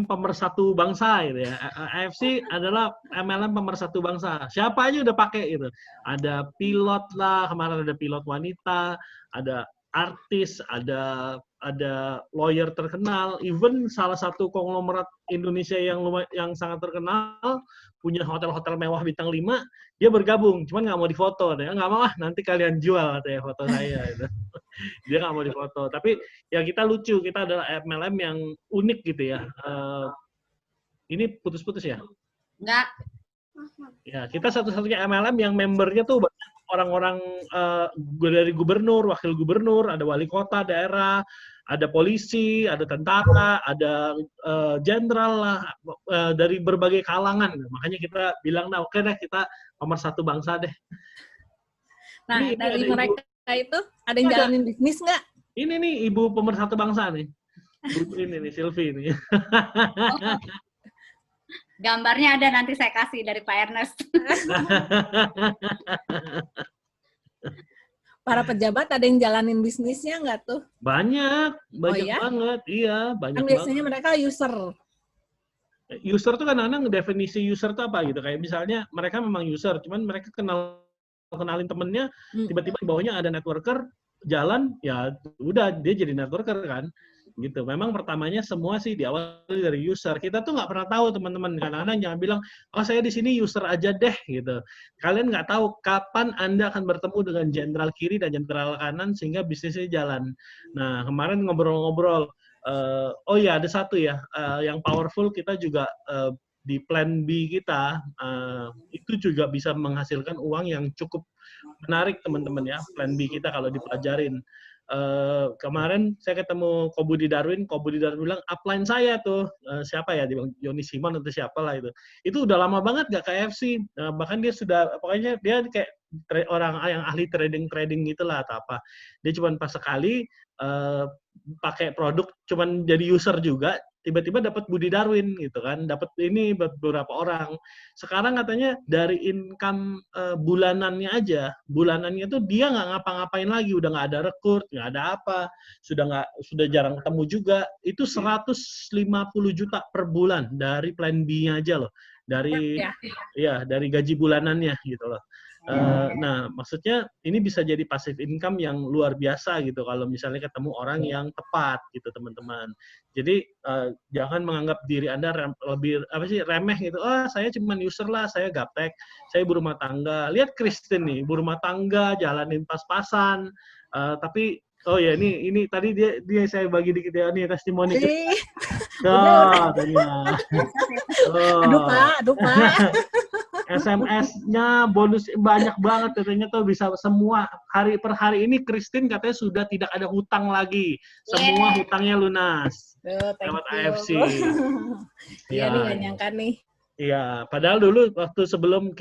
pemersatu bangsa gitu ya. AFC adalah MLM pemersatu bangsa. Siapa aja udah pakai gitu. Ada pilot lah, kemarin ada pilot wanita, ada artis, ada lawyer terkenal, even salah satu konglomerat Indonesia yang sangat terkenal punya hotel-hotel mewah bintang 5, dia bergabung, cuman nggak mau difoto, dia nggak mau nanti kalian jual katanya foto saya gitu. Dia nggak mau difoto, tapi ya kita lucu, kita adalah MLM yang unik gitu ya. Ini putus-putus ya? Enggak. Ya, kita satu-satunya MLM yang membernya tuh banyak orang-orang dari gubernur, wakil gubernur, ada wali kota daerah, ada polisi, ada tentara, ada jenderal lah, dari berbagai kalangan. Makanya kita bilang, nah oke deh kita pemersatu bangsa deh. Nah, ini dari mereka itu ada yang jalanin bisnis nggak? Ini nih ibu pemersatu bangsa nih. Ini nih Silvi nih. Gambarnya ada, nanti saya kasih dari Pak Ernest. Para pejabat ada yang jalanin bisnisnya nggak tuh? Banyak ya? banget. Iya, banyak kan biasanya banget. Mereka user. User tuh kadang-kadang definisi user tuh apa gitu. Kayak misalnya mereka memang user, cuman mereka kenalin temennya, tiba-tiba di bawahnya ada networker, jalan, ya udah dia jadi networker kan. Gitu. Memang pertamanya semua sih diawali dari user. Kita tuh nggak pernah tahu teman-teman. Kadang-kadang jangan bilang, oh saya di sini user aja deh gitu. Kalian nggak tahu kapan Anda akan bertemu dengan jenderal kiri dan jenderal kanan sehingga bisnisnya jalan. Nah kemarin ngobrol-ngobrol, oh ya ada satu ya yang powerful, kita juga di plan B kita itu juga bisa menghasilkan uang yang cukup menarik teman-teman ya. Plan B kita kalau dipelajarin. Kemarin saya ketemu Kobudi Darwin bilang upline saya tuh siapa ya, Yoni Simon atau siapa lah itu udah lama banget gak KFC, bahkan dia sudah, pokoknya dia kayak orang yang ahli trading gitulah atau apa, dia cuma pas sekali pakai produk, cuman jadi user juga, tiba-tiba dapat Budi Darwin gitu kan, dapat ini beberapa orang. Sekarang katanya dari income bulanannya tuh dia nggak ngapa-ngapain lagi, udah nggak ada rekrut, nggak ada apa, sudah jarang ketemu juga. Itu 150 juta per bulan dari plan B-nya aja loh, dari dari gaji bulanannya gitu loh. Nah, maksudnya ini bisa jadi passive income yang luar biasa gitu kalau misalnya ketemu orang yang tepat gitu teman-teman. Jadi jangan menganggap diri Anda lebih remeh gitu. Oh, saya cuma user lah, saya gaptek, saya ibu rumah tangga. Lihat Kristen nih, ibu rumah tangga, jalanin pas-pasan, tapi oh ya ini tadi dia saya bagi dikit ya, nih testimoni. Aduh Pak. SMS-nya bonus banyak banget katanya tuh, bisa semua hari per hari ini Christine katanya sudah tidak ada hutang lagi. Semua hutangnya lunas. Lewat AFC. Iya nih gak nyangka nih. Iya, padahal dulu waktu sebelum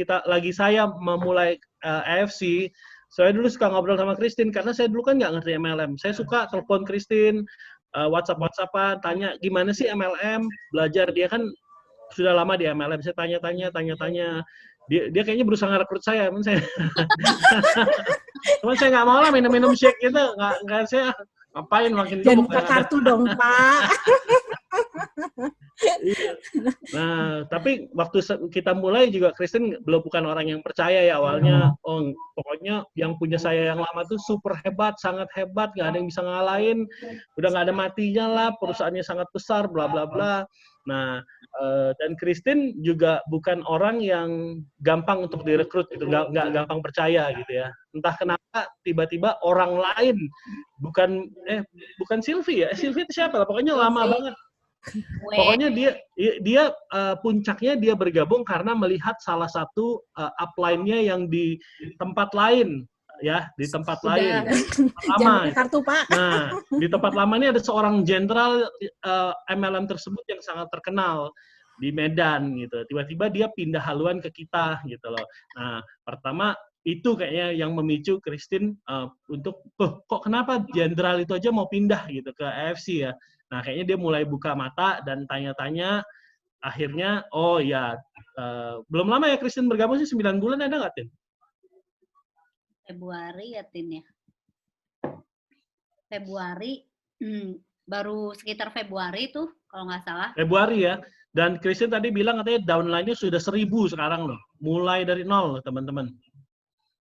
saya memulai AFC, saya dulu suka ngobrol sama Christine karena saya dulu kan nggak ngerti MLM. Saya suka telepon Christine, WhatsApp-an, tanya gimana sih MLM, belajar. Dia kan sudah lama di MLM, saya tanya-tanya. Dia kayaknya berusaha ngerekrut saya, cuman saya nggak mau lah minum shake gitu, nggak saya ngapain makin gemuk. Jangan buka kartu dong Pak. Nah, tapi waktu kita mulai juga Kristen bukan orang yang percaya ya awalnya. Oh, pokoknya yang punya saya yang lama tuh super hebat, sangat hebat, nggak ada yang bisa ngalahin, udah nggak ada matinya lah, perusahaannya sangat besar, bla bla bla. Nah, dan Kristen juga bukan orang yang gampang untuk direkrut gitu, nggak gampang percaya gitu ya. Entah kenapa tiba-tiba orang lain, bukan Silvi ya, Silvi itu siapa lah, pokoknya lama banget. Pokoknya dia puncaknya dia bergabung karena melihat salah satu upline-nya yang di tempat lain ya, di tempat lain. Lama. Kartu, Pak. Nah, di tempat lama ini ada seorang jenderal MLM tersebut yang sangat terkenal di Medan gitu. Tiba-tiba dia pindah haluan ke kita gitu loh. Nah, pertama itu kayaknya yang memicu Christine untuk kok kenapa jenderal itu aja mau pindah gitu ke AFC ya. Nah, kayaknya dia mulai buka mata dan tanya-tanya. Akhirnya, oh ya, belum lama ya Christine bergabung sih, 9 bulan ada nggak, Tin? Februari ya, Tin ya. Februari, baru sekitar Februari tuh kalau nggak salah. Februari ya. Dan Christian tadi bilang katanya downline-nya sudah 1.000 sekarang loh. Mulai dari nol, teman-teman.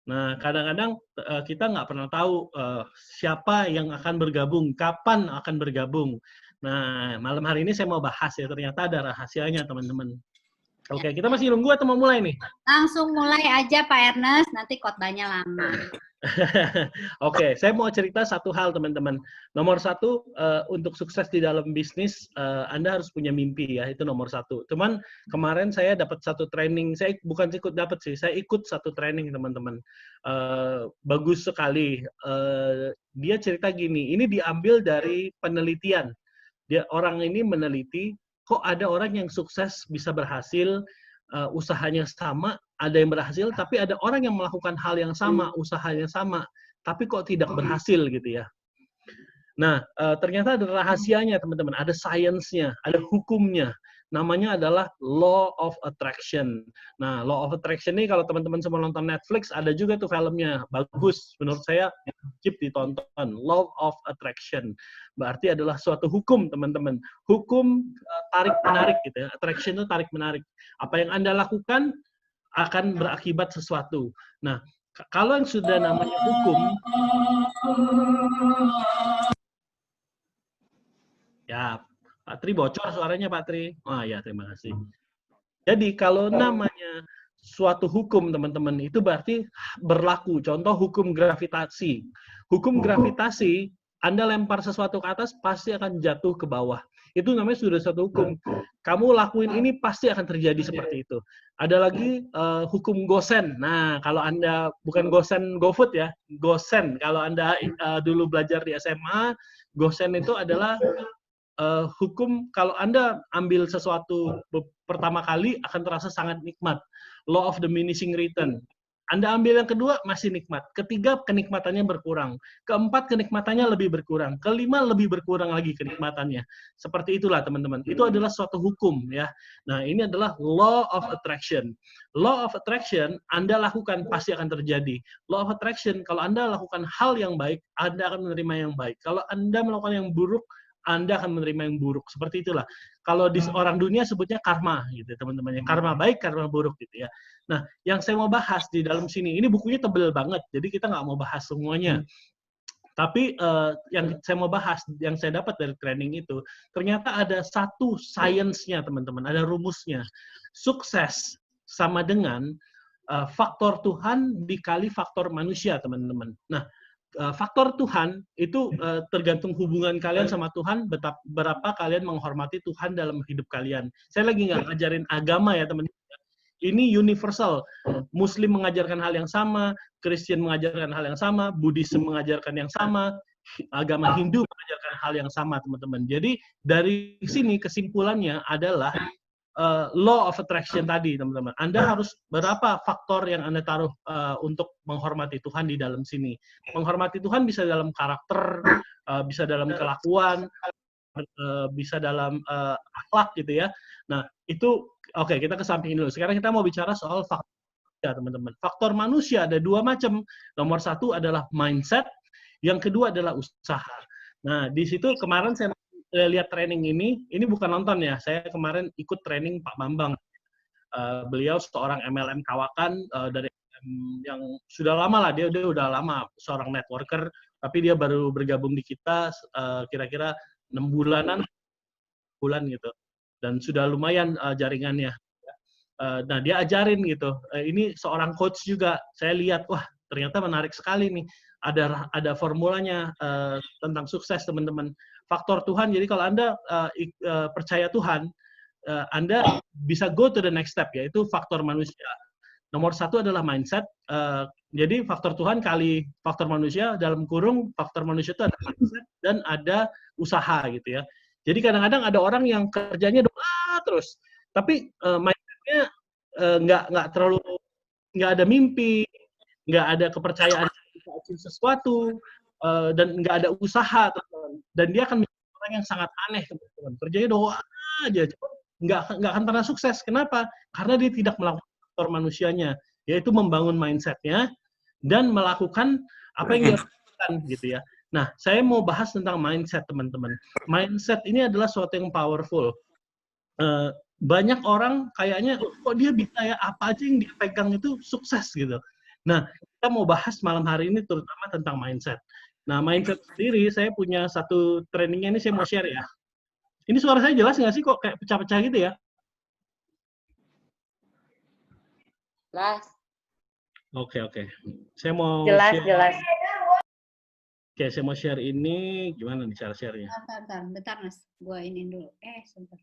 Nah, kadang-kadang kita nggak pernah tahu siapa yang akan bergabung, kapan akan bergabung. Nah, malam hari ini saya mau bahas ya, ternyata ada rahasianya, teman-teman. Oke, kita masih nunggu atau mau mulai nih? Langsung mulai aja Pak Ernest, nanti khotbahnya lama. Oke, saya mau cerita satu hal teman-teman. Nomor satu, untuk sukses di dalam bisnis, Anda harus punya mimpi ya, itu nomor satu. Cuman kemarin saya dapat satu training, saya bukan ikut dapat sih, saya ikut satu training teman-teman. Bagus sekali. Dia cerita gini, ini diambil dari penelitian. Orang ini meneliti, kok ada orang yang sukses bisa berhasil, usahanya sama, ada yang berhasil, tapi ada orang yang melakukan hal yang sama, usahanya sama, tapi kok tidak berhasil gitu ya. Nah, ternyata ada rahasianya teman-teman, ada sainsnya, ada hukumnya. Namanya adalah Law of Attraction. Nah, Law of Attraction ini kalau teman-teman semua nonton Netflix, ada juga tuh filmnya. Bagus, menurut saya wajib ditonton. Law of Attraction. Berarti adalah suatu hukum, teman-teman. Hukum tarik-menarik gitu ya. Attraction itu tarik-menarik. Apa yang Anda lakukan akan berakibat sesuatu. Nah, kalau yang sudah namanya hukum, ya, Pak Tri bocor suaranya Pak Tri. Oh ya, terima kasih. Jadi kalau namanya suatu hukum teman-teman itu berarti berlaku. Contoh hukum gravitasi. Hukum gravitasi, Anda lempar sesuatu ke atas pasti akan jatuh ke bawah. Itu namanya sudah suatu hukum. Kamu lakuin ini pasti akan terjadi seperti itu. Ada lagi hukum Gosen. Nah, kalau Anda bukan Gosen GoFood ya, Gosen. Kalau Anda dulu belajar di SMA, Gosen itu adalah hukum kalau Anda ambil sesuatu pertama kali akan terasa sangat nikmat. Law of diminishing return. Anda ambil yang kedua masih nikmat. Ketiga kenikmatannya berkurang. Keempat kenikmatannya lebih berkurang. Kelima lebih berkurang lagi kenikmatannya. Seperti itulah teman-teman. Itu adalah suatu hukum ya. Nah, ini adalah law of attraction. Law of attraction Anda lakukan pasti akan terjadi. Law of attraction kalau Anda lakukan hal yang baik, Anda akan menerima yang baik. Kalau Anda melakukan yang buruk, Anda akan menerima yang buruk. Seperti itulah. Kalau di orang dunia sebutnya karma, gitu teman-teman. Karma baik, karma buruk, gitu ya. Nah, yang saya mau bahas di dalam sini, ini bukunya tebel banget, jadi kita nggak mau bahas semuanya. Tapi yang saya mau bahas, yang saya dapat dari training itu, ternyata ada satu sainsnya, teman-teman. Ada rumusnya. Sukses sama dengan faktor Tuhan dikali faktor manusia, teman-teman. Nah, faktor Tuhan itu tergantung hubungan kalian sama Tuhan, berapa kalian menghormati Tuhan dalam hidup kalian. Saya lagi nggak ngajarin agama ya teman-teman. Ini universal. Muslim mengajarkan hal yang sama, Kristen mengajarkan hal yang sama, Buddhism mengajarkan yang sama, agama Hindu mengajarkan hal yang sama, teman-teman. Jadi dari sini kesimpulannya adalah law of attraction tadi, teman-teman. Anda harus berapa faktor yang Anda taruh untuk menghormati Tuhan di dalam sini. Menghormati Tuhan bisa dalam karakter, bisa dalam kelakuan, bisa dalam akhlak gitu ya. Nah, itu oke, kita kesampingin dulu. Sekarang kita mau bicara soal faktor ya, teman-teman. Faktor manusia ada dua macam. Nomor satu adalah mindset, yang kedua adalah usaha. Nah, di situ kemarin saya lihat training ini bukan nonton ya, saya kemarin ikut training Pak Bambang. Beliau seorang MLM kawakan dari yang sudah lama lah, dia udah lama seorang networker, tapi dia baru bergabung di kita kira-kira 6 bulan gitu, dan sudah lumayan jaringannya. Nah, dia ajarin gitu. Ini seorang coach juga. Saya lihat, wah ternyata menarik sekali nih. Ada formulanya tentang sukses, teman-teman. Faktor Tuhan. Jadi kalau Anda percaya Tuhan, Anda bisa go to the next step, yaitu faktor manusia. Nomor satu adalah mindset. Jadi faktor Tuhan kali faktor manusia, dalam kurung faktor manusia itu ada mindset dan ada usaha gitu ya. Jadi kadang-kadang ada orang yang kerjanya doa terus, tapi mindsetnya nggak terlalu, nggak ada mimpi, nggak ada kepercayaan bisa achieve sesuatu, dan nggak ada usaha, dan dia akan menjadi orang yang sangat aneh, teman-teman. Kerjanya doa aja, nggak akan pernah sukses. Kenapa? Karena dia tidak melakukan faktor manusianya, yaitu membangun mindsetnya dan melakukan apa yang dia lakukan gitu ya. Nah, saya mau bahas tentang mindset, teman-teman. Mindset ini adalah suatu yang powerful. Banyak orang kayaknya, kok dia bisa ya, apa aja yang dia pegang itu sukses gitu. Nah, kita mau bahas malam hari ini terutama tentang mindset. Nah, mindset sendiri, saya punya satu trainingnya ini saya mau share ya. Ini suara saya jelas nggak sih, kok kayak pecah-pecah gitu ya? Jelas. Oke. Saya mau Jelas, share. jelas. Oke, saya mau share ini. Gimana nih cara share-nya? Bentar, Mas. Gua ini dulu. Sebentar.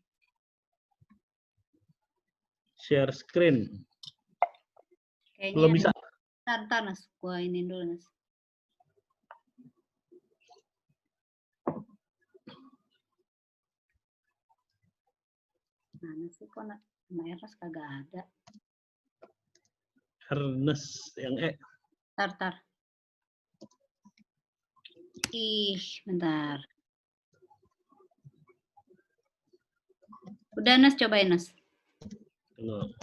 Share screen. Kayaknya Belum bisa. Bentar, Mas. Gua ini dulu, Mas. Mana sih kok nama Ernest kagak ada? Ernest yang Bentar. Bentar. Udah, Nas, cobain, Nas. Tunggu.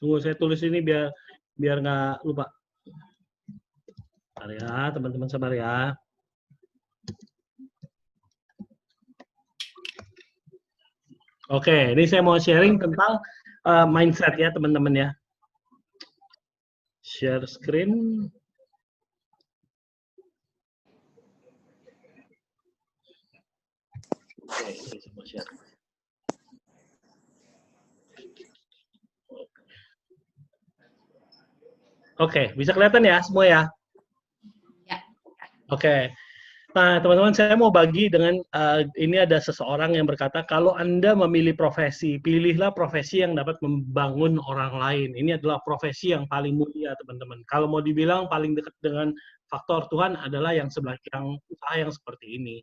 Tunggu, saya tulis ini biar nggak lupa. Sabar ya, teman-teman, sabar ya. Oke, ini saya mau sharing tentang mindset ya, teman-teman ya. Share screen. Oke, ini saya mau share. Oke, bisa kelihatan ya semua ya? Ya. Oke. Nah, teman-teman, saya mau bagi dengan ini ada seseorang yang berkata, kalau Anda memilih profesi, pilihlah profesi yang dapat membangun orang lain. Ini adalah profesi yang paling mulia, teman-teman. Kalau mau dibilang paling dekat dengan faktor Tuhan adalah yang usaha yang seperti ini.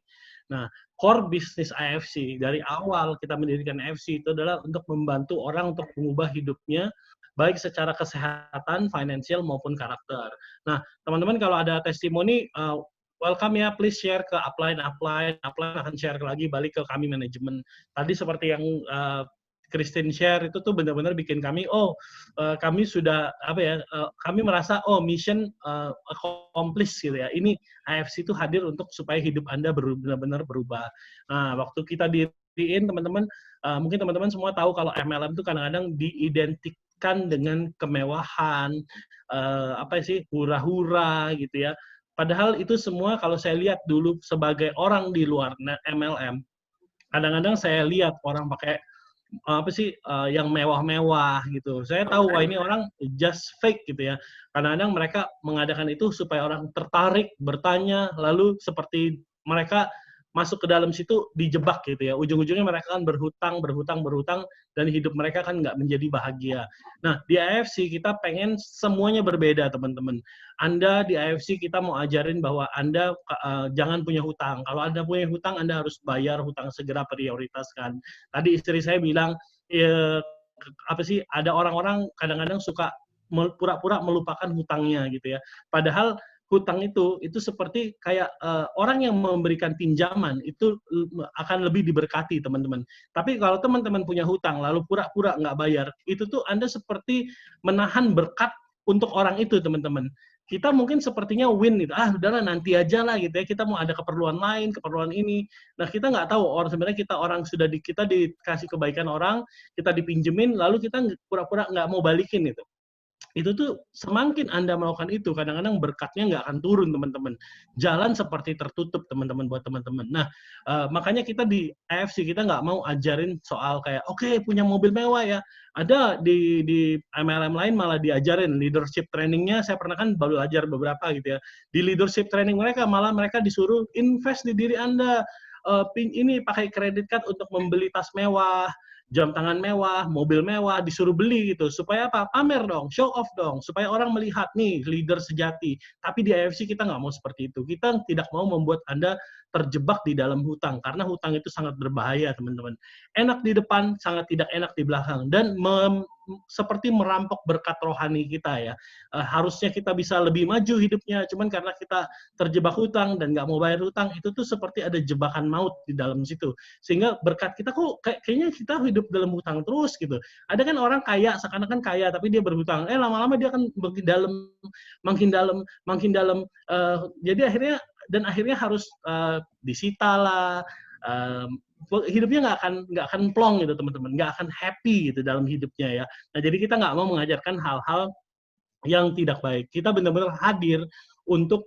Nah, core bisnis AFC dari awal kita mendirikan AFC itu adalah untuk membantu orang untuk mengubah hidupnya baik secara kesehatan, finansial maupun karakter. Nah, teman-teman kalau ada testimoni welcome ya, please share ke upline akan share lagi balik ke kami manajemen. Tadi seperti yang Christine share itu tuh benar-benar bikin kami kami sudah kami merasa mission accomplished gitu ya. Ini AFC itu hadir untuk supaya hidup Anda benar-benar berubah. Nah, waktu kita diriin teman-teman mungkin teman-teman semua tahu kalau MLM itu kadang-kadang diidentikan dengan kemewahan, hura-hura gitu ya. Padahal itu semua kalau saya lihat dulu sebagai orang di luar MLM, kadang-kadang saya lihat orang pakai yang mewah-mewah gitu. Saya tahu wah ini orang just fake gitu ya. Kadang-kadang mereka mengadakan itu supaya orang tertarik, bertanya, lalu seperti mereka masuk ke dalam situ dijebak gitu ya. Ujung-ujungnya mereka kan berhutang dan hidup mereka kan nggak menjadi bahagia. Nah, di AFC kita pengen semuanya berbeda, teman-teman. Anda di AFC kita mau ajarin bahwa Anda jangan punya hutang. Kalau Anda punya hutang, Anda harus bayar hutang, segera prioritaskan. Tadi istri saya bilang, ada orang-orang kadang-kadang suka pura-pura melupakan hutangnya gitu ya. Padahal hutang itu seperti kayak orang yang memberikan pinjaman itu akan lebih diberkati, teman-teman. Tapi kalau teman-teman punya hutang lalu pura-pura nggak bayar, itu tuh Anda seperti menahan berkat untuk orang itu, teman-teman. Kita mungkin sepertinya win gitu, udahlah nanti aja lah gitu ya, kita mau ada keperluan lain, keperluan ini. Nah, kita nggak tahu sebenarnya kita kita dikasih kebaikan orang, kita dipinjemin, lalu kita pura-pura nggak mau balikin itu. Itu tuh semakin Anda melakukan itu, kadang-kadang berkatnya nggak akan turun, teman-teman. Jalan seperti tertutup, teman-teman, buat teman-teman. Nah, makanya kita di AFC, kita nggak mau ajarin soal kayak, oke, punya mobil mewah ya. Ada di MLM lain malah diajarin, leadership trainingnya, saya pernah kan baru ajar beberapa gitu ya. Di leadership training mereka, malah mereka disuruh invest di diri Anda. Ini pakai credit card untuk membeli tas mewah, jam tangan mewah, mobil mewah, disuruh beli gitu. Supaya apa? Pamer dong, show off dong. Supaya orang melihat nih, leader sejati. Tapi di AFC kita nggak mau seperti itu. Kita tidak mau membuat Anda terjebak di dalam hutang. Karena hutang itu sangat berbahaya, teman-teman. Enak di depan, sangat tidak enak di belakang. Dan seperti merampok berkat rohani kita ya. Harusnya kita bisa lebih maju hidupnya, cuman karena kita terjebak hutang dan nggak mau bayar hutang, itu tuh seperti ada jebakan maut di dalam situ. Sehingga berkat kita kok kayaknya kita hidup dalam hutang terus gitu. Ada kan orang kaya, seakan-akan kaya tapi dia berhutang. Lama-lama dia akan makin dalam. Jadi akhirnya harus disita lah. Hidupnya nggak akan plong gitu teman-teman, nggak akan happy gitu dalam hidupnya ya. Nah jadi kita nggak mau mengajarkan hal-hal yang tidak baik. Kita benar-benar hadir untuk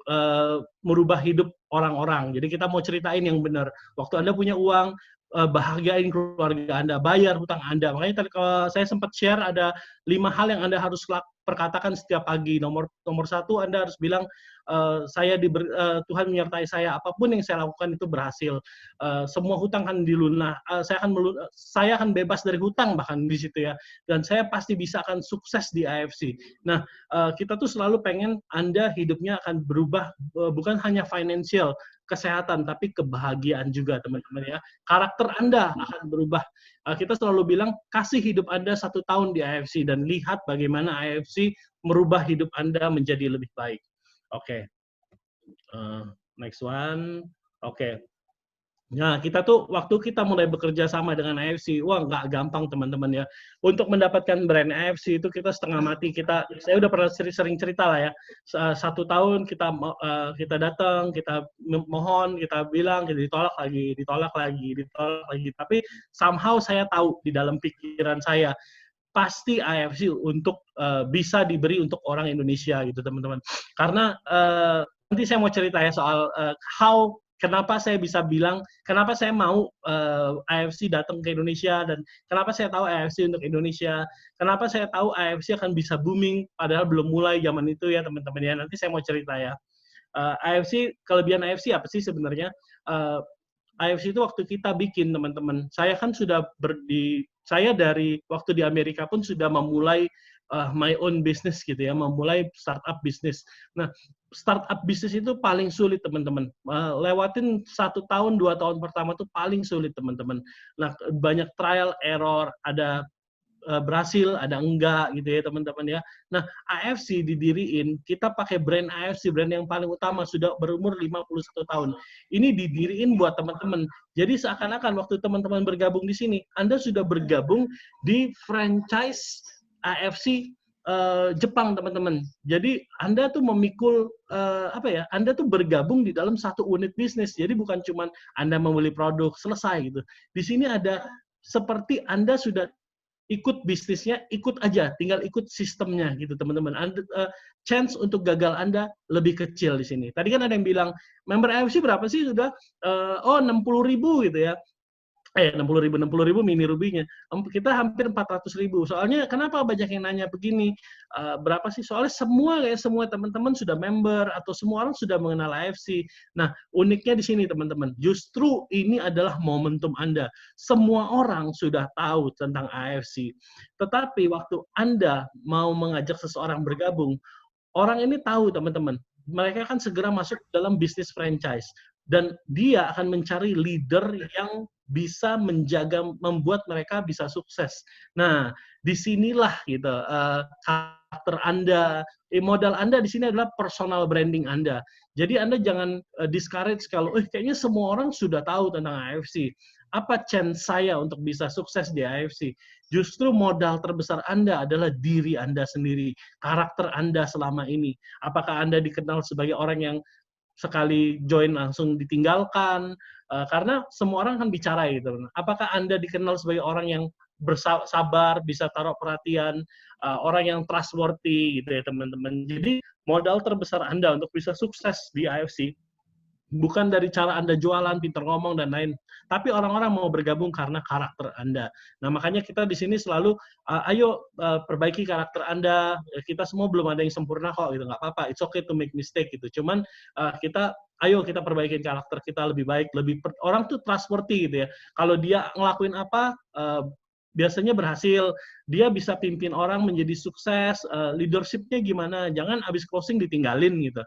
merubah hidup orang-orang. Jadi kita mau ceritain yang benar. Waktu Anda punya uang, bahagiain keluarga Anda, bayar hutang Anda. Makanya tadi kalau saya sempat share ada 5 hal yang Anda harus perkatakan setiap pagi. Nomor 1 Anda harus bilang Tuhan menyertai saya, apapun yang saya lakukan itu berhasil. Semua hutang akan dilunah. Saya akan bebas dari hutang bahkan di situ ya. Dan saya pasti bisa akan sukses di AFC. Nah, kita tuh selalu pengen Anda hidupnya akan berubah, bukan hanya financial, kesehatan, tapi kebahagiaan juga teman-teman ya. Karakter Anda akan berubah. Kita selalu bilang kasih hidup Anda 1 tahun di AFC dan lihat bagaimana AFC merubah hidup Anda menjadi lebih baik. Oke. Next one. Oke. Nah, kita tuh waktu kita mulai bekerja sama dengan AFC, wah nggak gampang teman-teman ya. Untuk mendapatkan brand AFC itu kita setengah mati. Saya udah pernah sering cerita lah ya. 1 tahun kita datang, kita mohon, kita bilang, kita ditolak lagi. Tapi somehow saya tahu di dalam pikiran saya pasti AFC untuk bisa diberi untuk orang Indonesia gitu teman-teman. Karena nanti saya mau cerita ya soal kenapa saya bisa bilang, kenapa saya mau AFC datang ke Indonesia, dan kenapa saya tahu AFC untuk Indonesia, kenapa saya tahu AFC akan bisa booming, padahal belum mulai zaman itu ya teman-teman ya. Nanti saya mau cerita ya. Kelebihan AFC apa sih sebenarnya? AFC itu waktu kita bikin teman-teman, saya kan sudah saya dari waktu di Amerika pun sudah memulai my own business gitu ya, memulai startup bisnis. Nah, startup bisnis itu paling sulit teman-teman. Lewatin 1 tahun, 2 tahun pertama itu paling sulit teman-teman. Nah, banyak trial error, ada berhasil, ada enggak gitu ya teman-teman ya. Nah, AFC didiriin, kita pakai brand AFC, brand yang paling utama, sudah berumur 51 tahun. Ini didiriin buat teman-teman. Jadi seakan-akan waktu teman-teman bergabung di sini, Anda sudah bergabung di franchise AFC Jepang teman-teman. Jadi Anda tuh memikul Anda tuh bergabung di dalam satu unit bisnis. Jadi bukan cuma Anda membeli produk selesai gitu. Di sini ada seperti Anda sudah ikut bisnisnya, ikut aja, tinggal ikut sistemnya gitu teman-teman. Chance untuk gagal Anda lebih kecil di sini. Tadi kan ada yang bilang member AFC berapa sih sudah? 60.000 gitu ya. 60.000 mini rubinya. Kita hampir 400.000. Soalnya kenapa banyak yang nanya begini? Berapa sih? Soalnya semua teman-teman sudah member atau semua orang sudah mengenal AFC. Nah, uniknya di sini teman-teman. Justru ini adalah momentum Anda. Semua orang sudah tahu tentang AFC. Tetapi waktu Anda mau mengajak seseorang bergabung, orang ini tahu teman-teman. Mereka akan segera masuk dalam bisnis franchise. Dan dia akan mencari leader yang bisa membuat mereka bisa sukses. Nah, disinilah gitu karakter Anda, modal Anda di sini adalah personal branding Anda. Jadi Anda jangan discourage kalau kayaknya semua orang sudah tahu tentang AFC. Apa chance saya untuk bisa sukses di AFC? Justru modal terbesar Anda adalah diri Anda sendiri, karakter Anda selama ini. Apakah Anda dikenal sebagai orang yang sekali join langsung ditinggalkan, karena semua orang kan bicara gitu. Apakah Anda dikenal sebagai orang yang bersabar, bisa taruh perhatian, orang yang trustworthy gitu ya teman-teman. Jadi modal terbesar Anda untuk bisa sukses di AFC bukan dari cara Anda jualan, pintar ngomong, dan lain. Tapi orang-orang mau bergabung karena karakter Anda. Nah, makanya kita di sini selalu, ayo perbaiki karakter Anda. Kita semua belum ada yang sempurna kok, gitu. Nggak apa-apa. It's okay to make mistake, gitu. Cuman ayo kita perbaikin karakter kita lebih baik. Orang tuh trustworthy, gitu ya. Kalau dia ngelakuin apa, biasanya berhasil, dia bisa pimpin orang menjadi sukses, leadership-nya gimana, jangan habis closing ditinggalin gitu,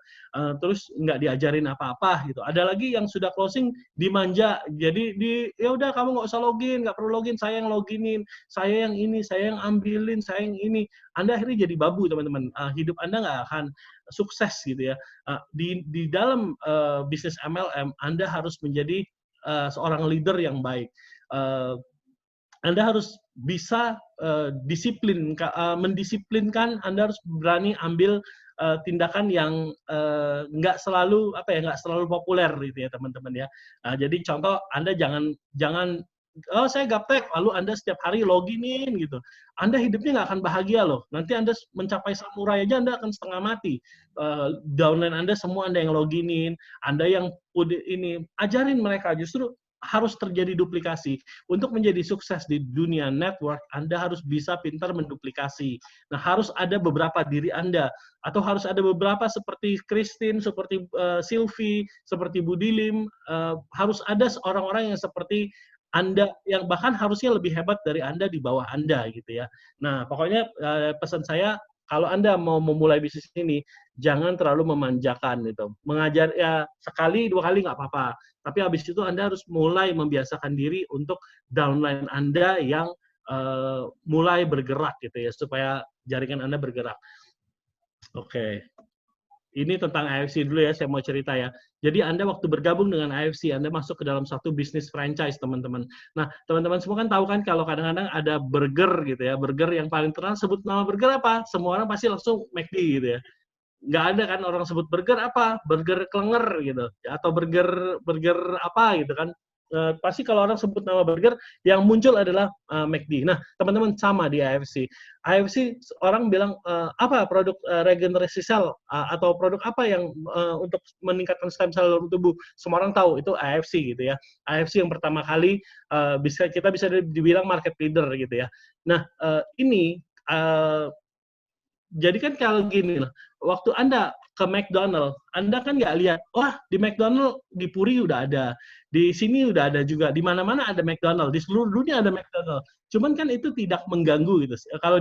terus nggak diajarin apa-apa gitu. Ada lagi yang sudah closing dimanja, jadi ya udah kamu nggak usah login, nggak perlu login, saya yang loginin, saya yang ini, saya yang ambilin, saya yang ini. Anda akhirnya jadi babu teman-teman, hidup Anda nggak akan sukses gitu ya. Di dalam bisnis MLM, Anda harus menjadi seorang leader yang baik. Anda harus bisa mendisiplinkan. Anda harus berani ambil tindakan yang nggak selalu populer gitu ya teman-teman ya. Jadi contoh, Anda jangan oh saya gaptek, lalu Anda setiap hari loginin gitu. Anda hidupnya nggak akan bahagia loh. Nanti Anda mencapai samurai aja Anda akan setengah mati. Downline Anda semua Anda yang loginin, Anda yang ajarin mereka. Justru harus terjadi duplikasi. Untuk menjadi sukses di dunia network, Anda harus bisa pintar menduplikasi. Nah, harus ada beberapa diri Anda, atau harus ada beberapa seperti Christine, seperti Sylvie, seperti Budilim, harus ada orang-orang yang seperti Anda, yang bahkan harusnya lebih hebat dari Anda di bawah Anda gitu ya. Nah, pokoknya pesan saya, kalau Anda mau memulai bisnis ini, jangan terlalu memanjakan gitu. Mengajar ya sekali, 2 kali nggak apa-apa. Tapi habis itu Anda harus mulai membiasakan diri untuk downline Anda yang mulai bergerak gitu ya, supaya jaringan Anda bergerak. Oke. Ini tentang AFC dulu ya, saya mau cerita ya. Jadi Anda waktu bergabung dengan AFC, Anda masuk ke dalam satu bisnis franchise, teman-teman. Nah, teman-teman semua kan tahu kan kalau kadang-kadang ada burger gitu ya, burger yang paling terkenal, sebut nama burger apa? Semua orang pasti langsung McD gitu ya. Nggak ada kan orang sebut burger apa? Burger Klenger gitu, atau burger apa gitu kan. Pasti kalau orang sebut nama burger, yang muncul adalah McD. Nah, teman-teman sama di AFC. AFC orang bilang apa produk regenerasi sel atau produk apa yang untuk meningkatkan stem cell dalam tubuh. Semua orang tahu itu AFC gitu ya. AFC yang pertama kali kita bisa dibilang market leader gitu ya. Nah, ini jadi kan kalau gini loh, waktu Anda ke McDonald, Anda kan nggak lihat, wah di McDonald di Puri udah ada, di sini udah ada juga, di mana-mana ada McDonald, di seluruh dunia ada McDonald. Cuman kan itu tidak mengganggu gitu. Kalau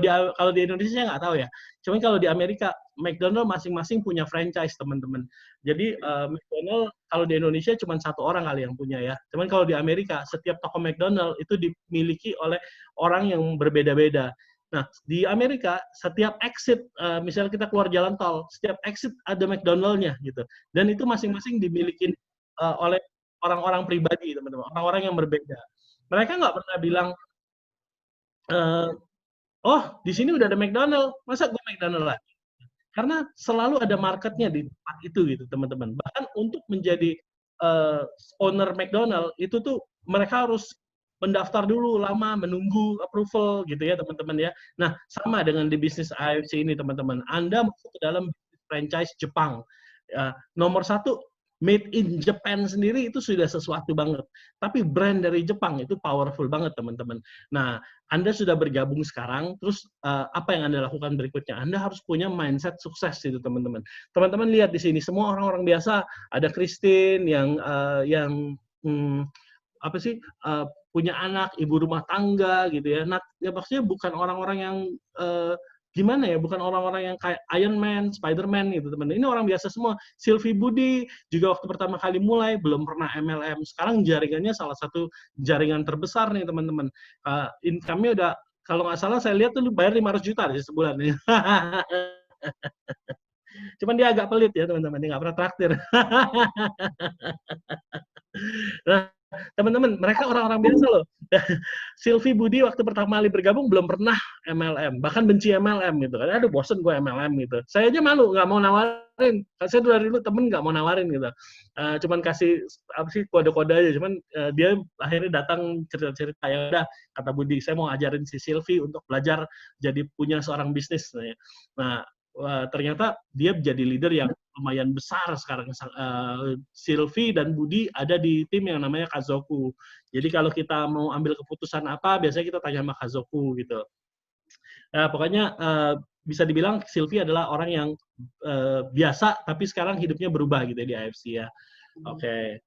di Indonesia saya nggak tahu ya. Cuman kalau di Amerika, McDonald masing-masing punya franchise teman-teman. Jadi McDonald kalau di Indonesia cuma satu orang kali yang punya ya. Cuman kalau di Amerika, setiap toko McDonald itu dimiliki oleh orang yang berbeda-beda. Nah, di Amerika, setiap exit, misalnya kita keluar jalan tol, setiap exit ada McDonald-nya, gitu. Dan itu masing-masing dimiliki oleh orang-orang pribadi, teman-teman. Orang-orang yang berbeda. Mereka nggak pernah bilang, oh, di sini udah ada McDonald, masa gue McDonald lagi? Karena selalu ada marketnya di tempat itu, gitu, teman-teman. Bahkan untuk menjadi owner McDonald, itu tuh mereka harus mendaftar dulu lama, menunggu approval gitu ya teman-teman ya. Nah, sama dengan di bisnis AFC ini teman-teman. Anda masuk ke dalam franchise Jepang. Nomor 1, made in Japan sendiri itu sudah sesuatu banget. Tapi brand dari Jepang itu powerful banget teman-teman. Nah, Anda sudah bergabung sekarang, terus apa yang Anda lakukan berikutnya? Anda harus punya mindset sukses itu teman-teman. Teman-teman lihat di sini, semua orang-orang biasa. Ada Christine yang punya anak, ibu rumah tangga gitu ya. Nah, ya maksudnya bukan orang-orang yang gimana ya, bukan orang-orang yang kayak Iron Man, Spider-Man gitu teman-teman. Ini orang biasa semua. Sylvie Budi juga waktu pertama kali mulai belum pernah MLM. Sekarang jaringannya salah satu jaringan terbesar nih teman-teman. Income-nya udah, kalau nggak salah saya lihat tuh bayar 500 juta di sebulan. Cuman dia agak pelit ya teman-teman, dia nggak pernah traktir. Nah, teman-teman, mereka orang-orang biasa loh. Sylvie Budi waktu pertama kali bergabung belum pernah MLM, bahkan benci MLM gitu kan. Aduh, bosen gue MLM gitu. Saya aja malu, nggak mau nawarin. Saya dari dulu temen nggak mau nawarin gitu. Cuman kasih kode-kode aja. Cuman dia akhirnya datang cerita-cerita, ya udah kata Budi, saya mau ajarin si Sylvie untuk belajar jadi punya seorang bisnis. Nah, ternyata dia jadi leader yang lumayan besar sekarang. Sylvie dan Budi ada di tim yang namanya Kazoku. Jadi kalau kita mau ambil keputusan apa, biasanya kita tanya sama Kazoku gitu. Pokoknya bisa dibilang Sylvie adalah orang yang biasa, tapi sekarang hidupnya berubah gitu ya di AFC ya. Oke.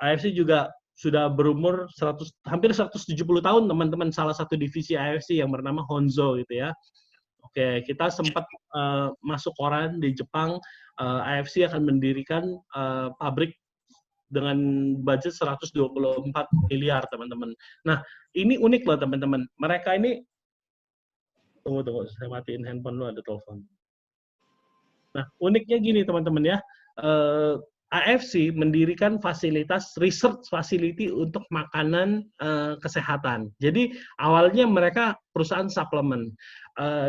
AFC juga sudah berumur hampir 170 tahun teman-teman, salah satu divisi AFC yang bernama Honzo gitu ya. Oke, kita sempat masuk koran di Jepang, AFC akan mendirikan pabrik dengan budget 124 miliar teman-teman. Nah, ini unik loh teman-teman. Mereka ini tunggu, saya matiin handphone lu, ada telepon. Nah, uniknya gini teman-teman ya. AFC mendirikan fasilitas research facility untuk makanan kesehatan. Jadi awalnya mereka perusahaan suplemen.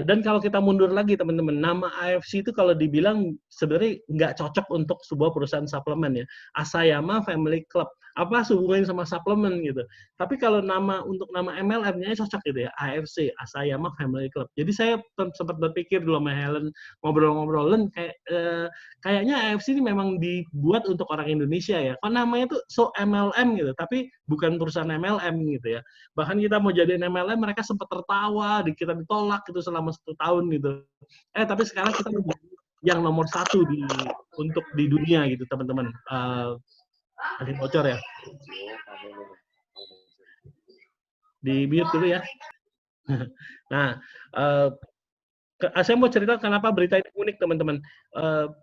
Dan kalau kita mundur lagi teman-teman, nama AFC itu kalau dibilang sebenarnya nggak cocok untuk sebuah perusahaan suplemen ya. Asayama Family Club. Apa hubungannya sama suplemen gitu. Tapi kalau untuk nama MLM-nya cocok gitu ya, AFC, Asayama Family Club. Jadi saya sempat berpikir dulu sama Helen, ngobrol-ngobrolin kayaknya AFC ini memang dibuat untuk orang Indonesia ya. Kok namanya tuh so MLM gitu, tapi bukan perusahaan MLM gitu ya. Bahkan kita mau jadiin MLM, mereka sempat tertawa, kita ditolak gitu selama 1 tahun gitu. Tapi sekarang kita yang nomor 1 untuk di dunia gitu teman-teman. Ada bocor ya? Di mute dulu ya. Nah, saya mau cerita kenapa berita ini unik teman-teman.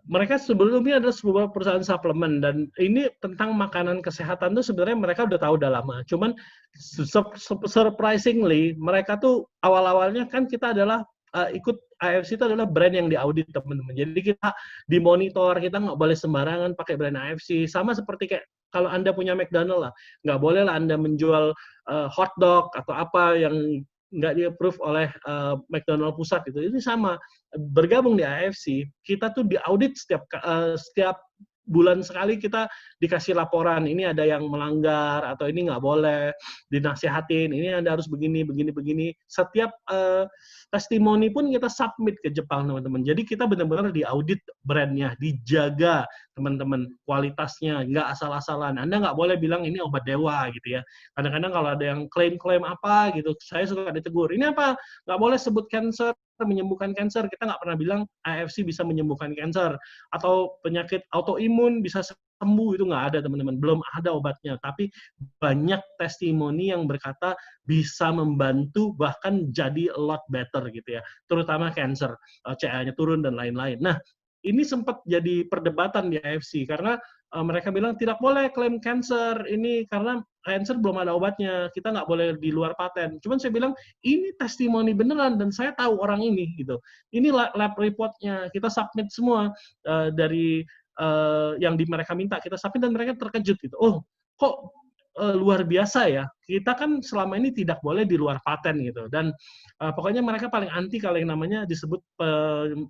Mereka sebelumnya adalah sebuah perusahaan suplemen dan ini tentang makanan kesehatan tuh sebenarnya mereka udah tahu udah lama. Cuman surprisingly mereka tuh awal-awalnya kan kita adalah ikut AFC itu adalah brand yang diaudit teman-teman. Jadi kita dimonitor, kita nggak boleh sembarangan pakai brand AFC. Sama seperti kayak kalau Anda punya McDonald lah, nggak boleh lah Anda menjual hotdog atau apa yang nggak di-approve oleh McDonald pusat gitu. Ini sama, bergabung di AFC, kita tuh diaudit setiap bulan sekali kita dikasih laporan, ini ada yang melanggar, atau ini nggak boleh, dinasihatin, ini Anda harus begini. Setiap testimoni pun kita submit ke Jepang, teman-teman. Jadi kita benar-benar diaudit brandnya, dijaga, teman-teman, kualitasnya, nggak asal-asalan. Anda nggak boleh bilang ini obat dewa, gitu ya. Kadang-kadang kalau ada yang klaim-klaim apa, gitu, saya suka ditegur. Ini apa? Nggak boleh sebut cancer, menyembuhkan cancer. Kita nggak pernah bilang AFC bisa menyembuhkan cancer. Atau penyakit autoimun bisa sembuh, itu nggak ada teman-teman, belum ada obatnya, tapi banyak testimoni yang berkata bisa membantu bahkan jadi a lot better gitu ya, terutama cancer, CA-nya turun dan lain-lain. Nah, ini sempat jadi perdebatan di AFC karena mereka bilang tidak boleh klaim cancer ini karena cancer belum ada obatnya, kita nggak boleh di luar paten. Cuman saya bilang ini testimoni beneran dan saya tahu orang ini gitu. Ini lab report-nya, kita submit semua dari yang mereka minta kita submit dan mereka terkejut gitu. Oh, kok luar biasa ya. Kita kan selama ini tidak boleh di luar paten gitu. Dan pokoknya mereka paling anti kalau yang namanya disebut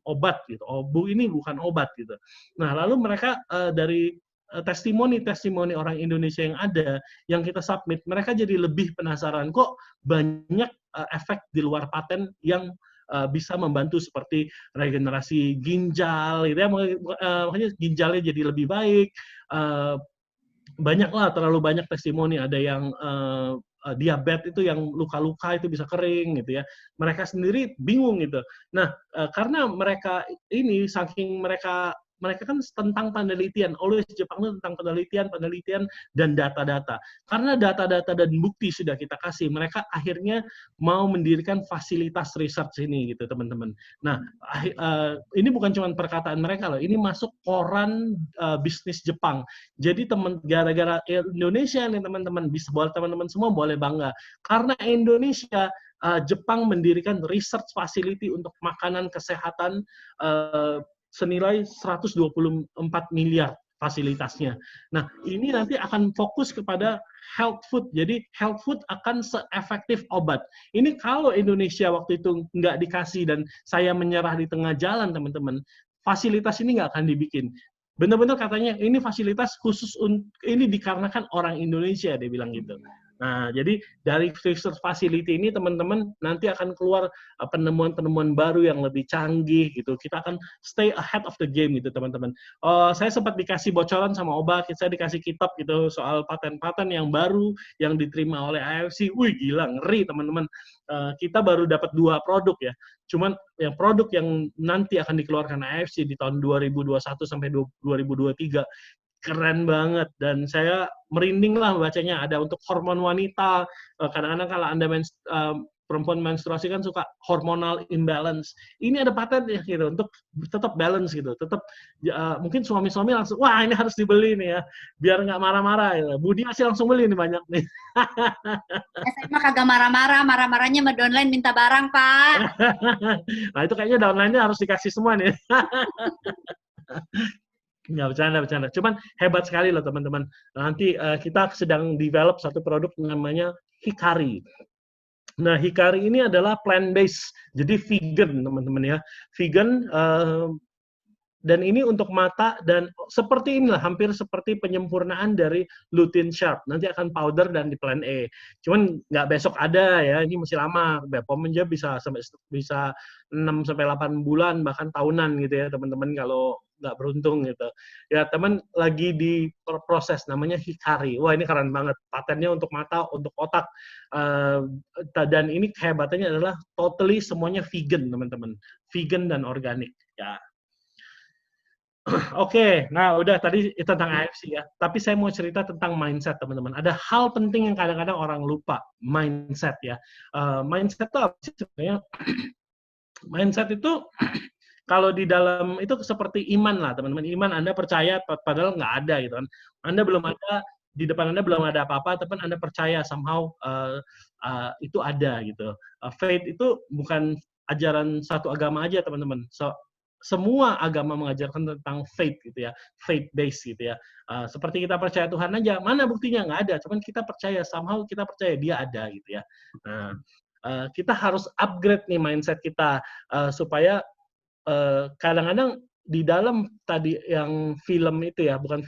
obat gitu. Oh, ini bukan obat gitu. Nah, lalu mereka dari testimoni orang Indonesia yang ada, yang kita submit, mereka jadi lebih penasaran kok banyak efek di luar paten yang bisa membantu seperti regenerasi ginjal, gitu ya, makanya ginjalnya jadi lebih baik. Banyaklah, terlalu banyak testimoni, ada yang diabetes itu yang luka-luka itu bisa kering gitu ya. Mereka sendiri bingung gitu. Nah, karena mereka ini saking mereka kan tentang penelitian, always Jepang itu tentang penelitian dan data-data. Karena data-data dan bukti sudah kita kasih, mereka akhirnya mau mendirikan fasilitas research ini gitu teman-teman. Nah, ini bukan cuma perkataan mereka loh, ini masuk koran bisnis Jepang. Jadi gara-gara Indonesia nih teman-teman, bisa buat teman-teman semua boleh bangga. Karena Indonesia, Jepang mendirikan research facility untuk makanan kesehatan senilai 124 miliar fasilitasnya. Nah, ini nanti akan fokus kepada health food. Jadi, health food akan se-efektif obat. Ini kalau Indonesia waktu itu nggak dikasih dan saya menyerah di tengah jalan, teman-teman, fasilitas ini nggak akan dibikin. Benar-benar katanya, ini fasilitas khusus, ini dikarenakan orang Indonesia, dia bilang gitu. Nah, jadi dari research facility ini teman-teman nanti akan keluar penemuan-penemuan baru yang lebih canggih gitu. Kita akan stay ahead of the game gitu teman-teman. Saya sempat dikasih bocoran sama Oba, saya dikasih kitab gitu soal paten-paten yang baru yang diterima oleh AFC. Wih gila, ngeri teman-teman. Kita baru dapat 2 produk ya. Cuman yang produk yang nanti akan dikeluarkan AFC di tahun 2021 sampai 2023 keren banget dan saya merinding lah bacanya. Ada untuk hormon wanita, kadang-kadang kalau Anda perempuan menstruasi kan suka hormonal imbalance. Ini ada patennya gitu untuk tetap balance gitu, tetap mungkin suami-suami langsung wah ini harus dibeli nih ya, biar nggak marah-marah. Ya. Budi masih langsung beli nih banyak nih. Saya mah kagak marah-marah, marah-marahnya sama downline minta barang, Pak. Nah itu kayaknya downline-nya harus dikasih semua nih. Nggak bercanda. Cuman hebat sekali loh teman-teman. Nanti kita sedang develop satu produk namanya Hikari. Nah, Hikari ini adalah plant-based, jadi vegan teman-teman ya. Vegan dan ini untuk mata dan seperti inilah, hampir seperti penyempurnaan dari lutein sharp. Nanti akan powder dan di plan A. Cuman nggak besok ada ya, ini masih lama. BPOM aja bisa 6 sampai 8 bulan bahkan tahunan gitu ya teman-teman kalau nggak beruntung gitu. Ya teman lagi di proses namanya Hikari. Wah ini keren banget. Patennya untuk mata, untuk otak. Dan ini kehebatannya adalah totally semuanya vegan teman-teman. Vegan dan organik. Ya. Oke, nah udah tadi tentang AFC ya. Tapi saya mau cerita tentang mindset teman-teman. Ada hal penting yang kadang-kadang orang lupa. Mindset ya. Mindset itu apa sih sebenarnya? Mindset itu kalau di dalam itu seperti iman lah teman-teman. Iman Anda percaya padahal nggak ada gitu kan. Anda belum ada, di depan Anda belum ada apa-apa, tapi Anda percaya somehow itu ada gitu. Faith itu bukan ajaran satu agama aja teman-teman. Semua agama mengajarkan tentang faith gitu ya, faith based gitu ya. Seperti kita percaya Tuhan aja, mana buktinya nggak ada, cuman kita percaya somehow kita percaya dia ada gitu ya. Nah, kita harus upgrade nih mindset kita supaya kadang-kadang di dalam tadi yang film itu ya, bukan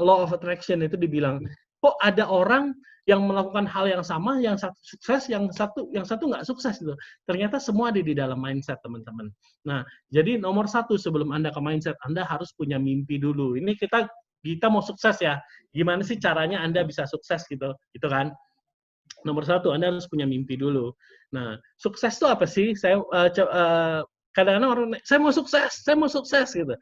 law of attraction itu dibilang kok ada orang yang melakukan hal yang sama, yang satu sukses, yang satu nggak sukses gitu. Ternyata semua ada di dalam mindset teman-teman. Nah, jadi nomor satu sebelum Anda ke mindset, Anda harus punya mimpi dulu. Ini kita mau sukses ya. Gimana sih caranya Anda bisa sukses gitu kan? Nomor satu, Anda harus punya mimpi dulu. Nah, sukses itu apa sih? Saya kadang-kadang orang, saya mau sukses gitu.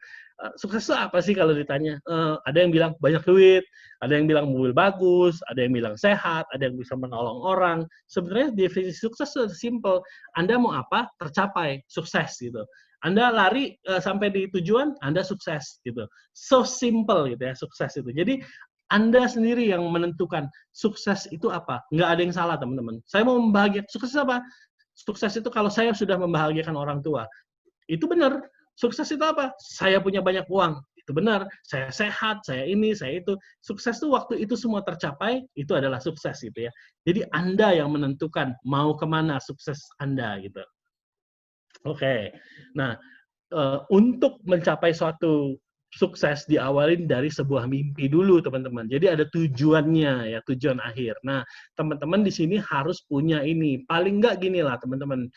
Sukses itu apa sih kalau ditanya? Ada yang bilang banyak duit, ada yang bilang mobil bagus, ada yang bilang sehat, ada yang bisa menolong orang. Sebenarnya definisi sukses itu simple. Anda mau apa? Tercapai, sukses gitu. Anda lari sampai di tujuan, Anda sukses gitu. So simple gitu ya, sukses itu. Jadi Anda sendiri yang menentukan sukses itu apa. Nggak ada yang salah teman-teman. Saya mau membahagiakan. Sukses apa? Sukses itu kalau saya sudah membahagiakan orang tua. Itu benar. Sukses itu apa? Saya punya banyak uang. Itu benar. Saya sehat, saya ini, saya itu. Sukses itu waktu itu semua tercapai, itu adalah sukses gitu ya. Jadi Anda yang menentukan mau kemana sukses Anda gitu. Oke. Nah, untuk mencapai suatu sukses diawalin dari sebuah mimpi dulu teman-teman. Jadi ada tujuannya ya, tujuan akhir. Nah, teman-teman di sini harus punya ini. Paling nggak gini lah teman-teman.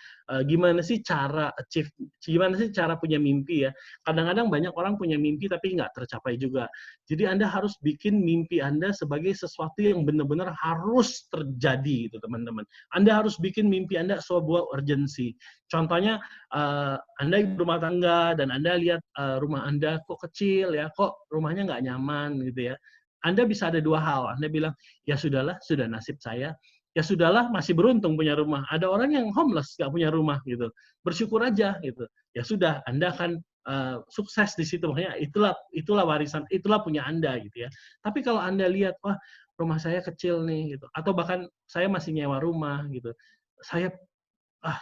Gimana sih cara achieve? Gimana sih cara punya mimpi ya? Kadang-kadang banyak orang punya mimpi tapi nggak tercapai juga. Jadi Anda harus bikin mimpi Anda sebagai sesuatu yang benar-benar harus terjadi gitu teman-teman. Anda harus bikin mimpi Anda sebuah urgensi. Contohnya Anda ibu rumah tangga dan Anda lihat rumah Anda kok kecil ya, kok rumahnya nggak nyaman gitu ya. Anda bisa ada dua hal. Anda bilang, ya sudahlah, sudah nasib saya. Ya sudahlah, masih beruntung punya rumah. Ada orang yang homeless, nggak punya rumah gitu. Bersyukur aja gitu. Ya sudah, Anda akan sukses di situ. Makanya itulah warisan, itulah punya Anda gitu ya. Tapi kalau Anda lihat, wah rumah saya kecil nih gitu, atau bahkan saya masih nyewa rumah gitu.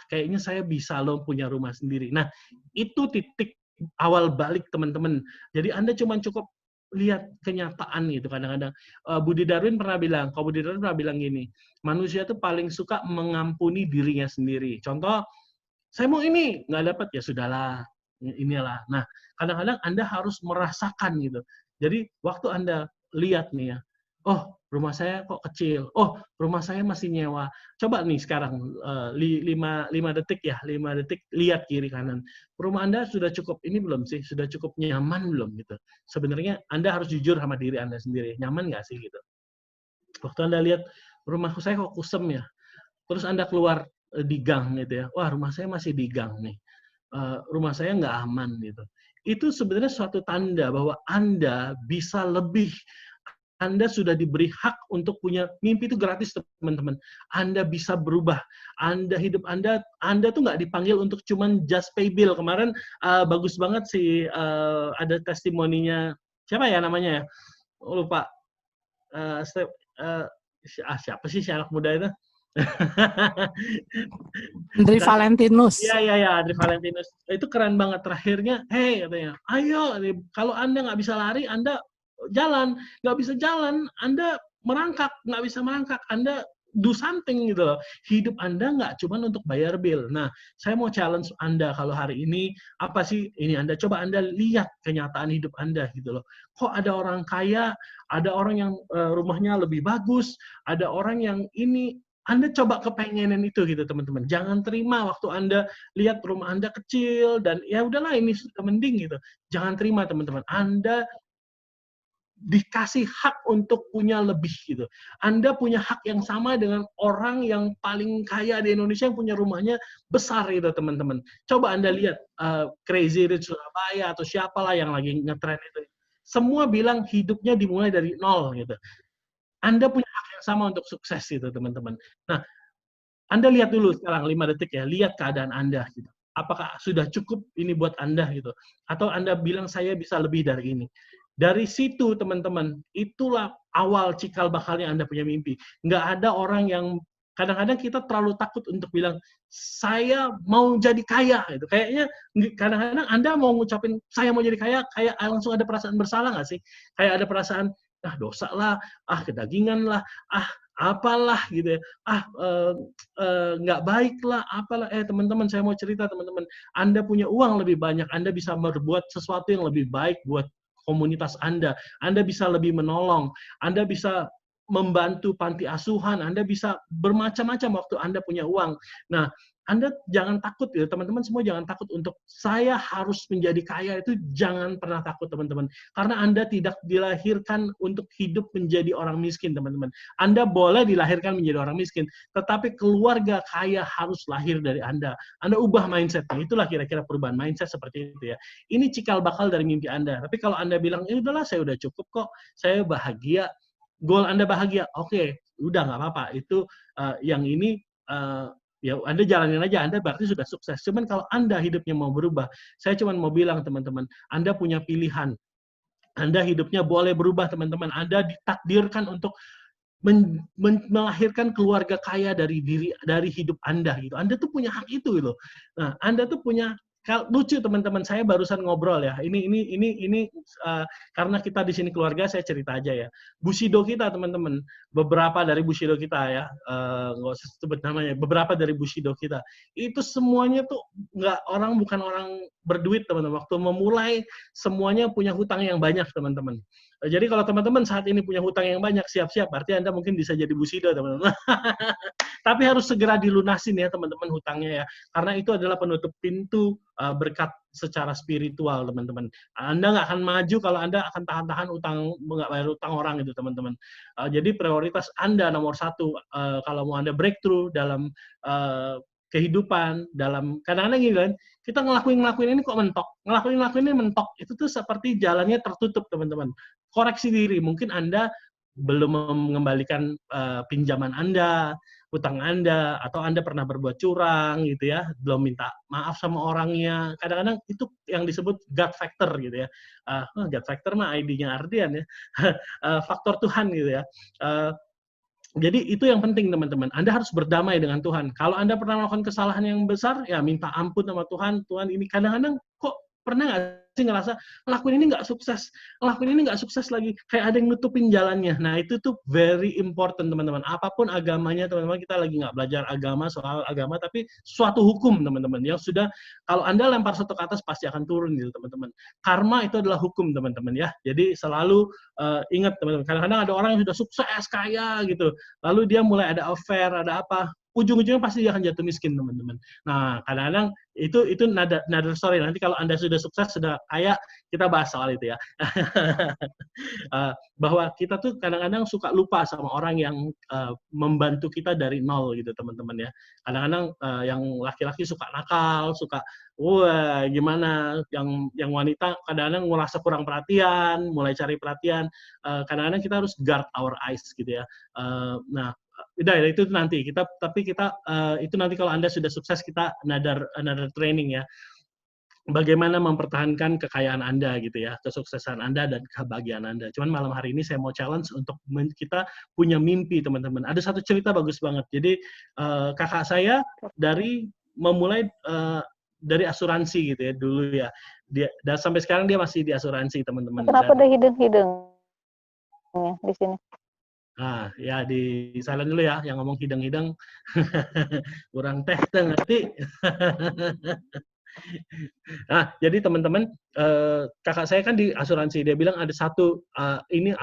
Kayaknya saya bisa loh punya rumah sendiri. Nah, itu titik awal balik teman-teman. Jadi Anda cuma cukup lihat kenyataan gitu kadang-kadang. Budi Darwin pernah bilang gini, manusia itu paling suka mengampuni dirinya sendiri. Contoh, saya mau ini, nggak dapat, ya sudahlah, inilah. Nah, kadang-kadang Anda harus merasakan gitu. Jadi, waktu Anda lihat nih ya, oh, rumah saya kok kecil. Oh, rumah saya masih nyewa. Coba nih sekarang 5 detik ya, 5 detik lihat kiri kanan. Rumah Anda sudah cukup ini belum sih? Sudah cukup nyaman belum gitu? Sebenarnya Anda harus jujur sama diri Anda sendiri. Nyaman nggak sih gitu? Waktu Anda lihat rumah saya kok kusem ya. Terus Anda keluar di gang gitu ya. Wah, rumah saya masih di gang nih. Rumah saya nggak aman gitu. itu sebenarnya suatu tanda bahwa Anda bisa lebih. Anda sudah diberi hak untuk punya mimpi itu gratis, teman-teman. Anda bisa berubah. Hidup Anda tuh nggak dipanggil untuk cuman just pay bill. Kemarin bagus banget sih ada testimoninya, siapa ya namanya ya? Lupa. Siapa sih si anak muda itu? Andri Valentinus. Iya, Andri Valentinus. Itu keren banget. Terakhirnya, hey, katanya, ayo, kalau Anda nggak bisa lari, Anda jalan. Nggak bisa jalan, Anda merangkak. Nggak bisa merangkak, Anda do something gitu loh. Hidup Anda nggak cuma untuk bayar bill. Nah, saya mau challenge Anda kalau hari ini, apa sih ini Anda? Coba Anda lihat kenyataan hidup Anda gitu loh. Kok ada orang kaya, ada orang yang rumahnya lebih bagus, ada orang yang ini, Anda coba kepengenan itu gitu teman-teman. Jangan terima waktu Anda lihat rumah Anda kecil dan ya udahlah ini sudah mending gitu. Jangan terima teman-teman. Anda dikasih hak untuk punya lebih gitu. Anda punya hak yang sama dengan orang yang paling kaya di Indonesia yang punya rumahnya besar gitu teman-teman. Coba Anda lihat Crazy Rich Surabaya atau siapalah yang lagi ngetren itu. Semua bilang hidupnya dimulai dari nol gitu. Anda punya hak yang sama untuk sukses gitu teman-teman. Nah, Anda lihat dulu sekarang 5 detik ya, lihat keadaan Anda gitu. Apakah sudah cukup ini buat Anda gitu? Atau Anda bilang saya bisa lebih dari ini? Dari situ teman-teman, itulah awal cikal bakalnya Anda punya mimpi. Nggak ada orang yang, kadang-kadang kita terlalu takut untuk bilang, saya mau jadi kaya. Gitu. Kayaknya kadang-kadang Anda mau ngucapin, saya mau jadi kaya, kayak langsung ada perasaan bersalah nggak sih? Kayak ada perasaan, dosa lah, kedagingan lah, apalah gitu ya, nggak baik lah, apalah. Teman-teman, saya mau cerita teman-teman, Anda punya uang lebih banyak, Anda bisa berbuat sesuatu yang lebih baik buat komunitas Anda bisa lebih menolong, Anda bisa membantu panti asuhan, Anda bisa bermacam-macam waktu Anda punya uang. Nah, Anda jangan takut ya, teman-teman semua jangan takut untuk saya harus menjadi kaya, itu jangan pernah takut teman-teman. Karena Anda tidak dilahirkan untuk hidup menjadi orang miskin, teman-teman. Anda boleh dilahirkan menjadi orang miskin, tetapi keluarga kaya harus lahir dari Anda. Anda ubah mindset-nya, itulah kira-kira perubahan mindset seperti itu ya. Ini cikal bakal dari mimpi Anda. Tapi kalau Anda bilang, udahlah saya udah cukup kok, saya bahagia, goal Anda bahagia, oke, udah nggak apa-apa. Itu yang ini ya Anda jalanin aja, Anda berarti sudah sukses. Cuman kalau Anda hidupnya mau berubah, saya cuma mau bilang teman-teman, Anda punya pilihan. Anda hidupnya boleh berubah teman-teman. Anda ditakdirkan untuk melahirkan keluarga kaya dari hidup Anda gitu. Anda tuh punya hak itu gitu. Nah, Anda tuh punya, lucu teman-teman, saya barusan ngobrol ya. Ini karena kita di sini keluarga, saya cerita aja ya. Bushido kita teman-teman, beberapa dari Bushido kita ya, nggak usah sebut namanya, beberapa dari Bushido kita itu semuanya tuh bukan orang berduit teman-teman. Waktu memulai semuanya punya hutang yang banyak teman-teman. Jadi kalau teman-teman saat ini punya hutang yang banyak, siap-siap, berarti Anda mungkin bisa jadi Bushido teman-teman. Tapi harus segera dilunasin ya teman-teman hutangnya ya, karena itu adalah penutup pintu berkat secara spiritual teman-teman. Anda nggak akan maju kalau Anda akan tahan-tahan nggak bayar utang orang itu teman-teman. Jadi prioritas Anda nomor 1 kalau mau Anda breakthrough dalam kehidupan, dalam kadang-kadang gini kan, kita ngelakuin ini kok mentok, ngelakuin ini mentok, itu tuh seperti jalannya tertutup teman-teman. Koreksi diri, mungkin Anda belum mengembalikan pinjaman Anda, utang Anda, atau Anda pernah berbuat curang gitu ya, belum minta maaf sama orangnya. Kadang-kadang itu yang disebut God factor gitu ya. God factor mah ID-nya Ardian ya. Faktor Tuhan gitu ya. Jadi itu yang penting teman-teman. Anda harus berdamai dengan Tuhan. Kalau Anda pernah melakukan kesalahan yang besar, ya minta ampun sama Tuhan. Tuhan ini kadang-kadang kok pernah nggak sih ngerasa ngelakuin ini nggak sukses lagi, kayak ada yang nutupin jalannya. Nah itu tuh very important teman-teman. Apapun agamanya teman-teman, kita lagi nggak belajar agama, soal agama, tapi suatu hukum teman-teman yang sudah, kalau Anda lempar satu ke atas pasti akan turun gitu teman-teman. Karma itu adalah hukum teman-teman ya. Jadi selalu ingat teman-teman. Kadang-kadang ada orang yang sudah sukses kaya gitu, lalu dia mulai ada affair, ada apa, ujung-ujungnya pasti dia akan jatuh miskin, teman-teman. Nah, kadang-kadang itu another story. Nanti kalau Anda sudah sukses, sudah kaya, kita bahas soal itu ya. Bahwa kita tuh kadang-kadang suka lupa sama orang yang membantu kita dari nol gitu, teman-teman ya. Kadang-kadang yang laki-laki suka nakal, suka wah gimana, yang wanita kadang-kadang merasa kurang perhatian, mulai cari perhatian. Kadang-kadang kita harus guard our eyes gitu ya. Nah, udah itu nanti tapi kita itu nanti kalau Anda sudah sukses, kita another training ya. Bagaimana mempertahankan kekayaan Anda gitu ya, kesuksesan Anda dan kebahagiaan Anda. Cuman malam hari ini saya mau challenge untuk kita punya mimpi, teman-teman. Ada satu cerita bagus banget. Jadi kakak saya memulai dari asuransi gitu ya dulu ya. Dan sampai sekarang dia masih di asuransi, teman-teman. Kenapa ada hidung-hidung di sini? Nah, ya di silent dulu ya, yang ngomong hidung-hidung. Kurang teh ngerti. Nah, jadi teman-teman, kakak saya kan di asuransi, dia bilang ada satu ini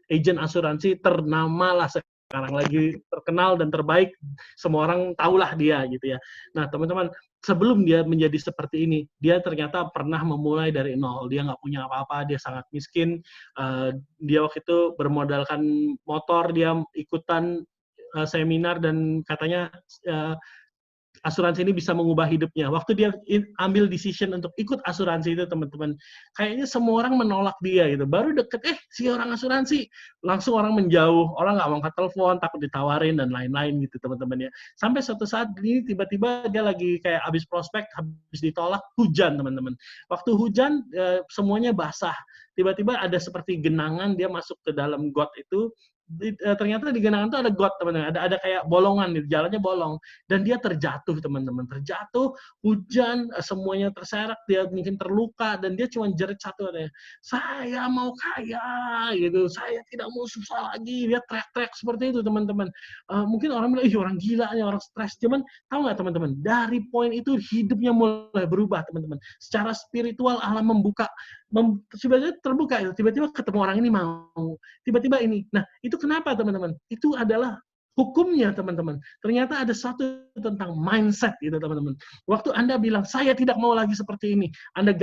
agen asuransi ternama lah sekarang, lagi terkenal dan terbaik, semua orang tahulah dia gitu ya. Nah, teman-teman, sebelum dia menjadi seperti ini, dia ternyata pernah memulai dari nol. Dia nggak punya apa-apa, dia sangat miskin. Dia waktu itu bermodalkan motor, dia ikutan seminar dan katanya asuransi ini bisa mengubah hidupnya. Waktu dia ambil decision untuk ikut asuransi itu, teman-teman, kayaknya semua orang menolak dia gitu. Baru deket, si orang asuransi, langsung orang menjauh, orang nggak mau angkat telepon, takut ditawarin dan lain-lain gitu, teman-teman ya. Sampai suatu saat ini tiba-tiba dia lagi kayak habis prospek, habis ditolak, hujan, teman-teman. Waktu hujan semuanya basah. Tiba-tiba ada seperti genangan, dia masuk ke dalam got itu. Ternyata di genangan itu ada got, teman-teman, ada kayak bolongan, jalannya bolong, dan dia terjatuh, teman-teman, hujan, semuanya terserak, dia mungkin terluka, dan dia cuma jerit satu, katanya, saya mau kaya, gitu, saya tidak mau susah lagi. Dia teriak-teriak seperti itu, teman-teman. Mungkin orang bilang, orang gila nih, orang stres, cuman tahu nggak, teman-teman, dari poin itu hidupnya mulai berubah, teman-teman. Secara spiritual Allah membuka, tiba-tiba terbuka, tiba-tiba ketemu orang ini mau, tiba-tiba ini. Nah, itu kenapa, teman-teman? Itu adalah hukumnya, teman-teman. Ternyata ada satu tentang mindset gitu, teman-teman. Waktu Anda bilang, saya tidak mau lagi seperti ini, Anda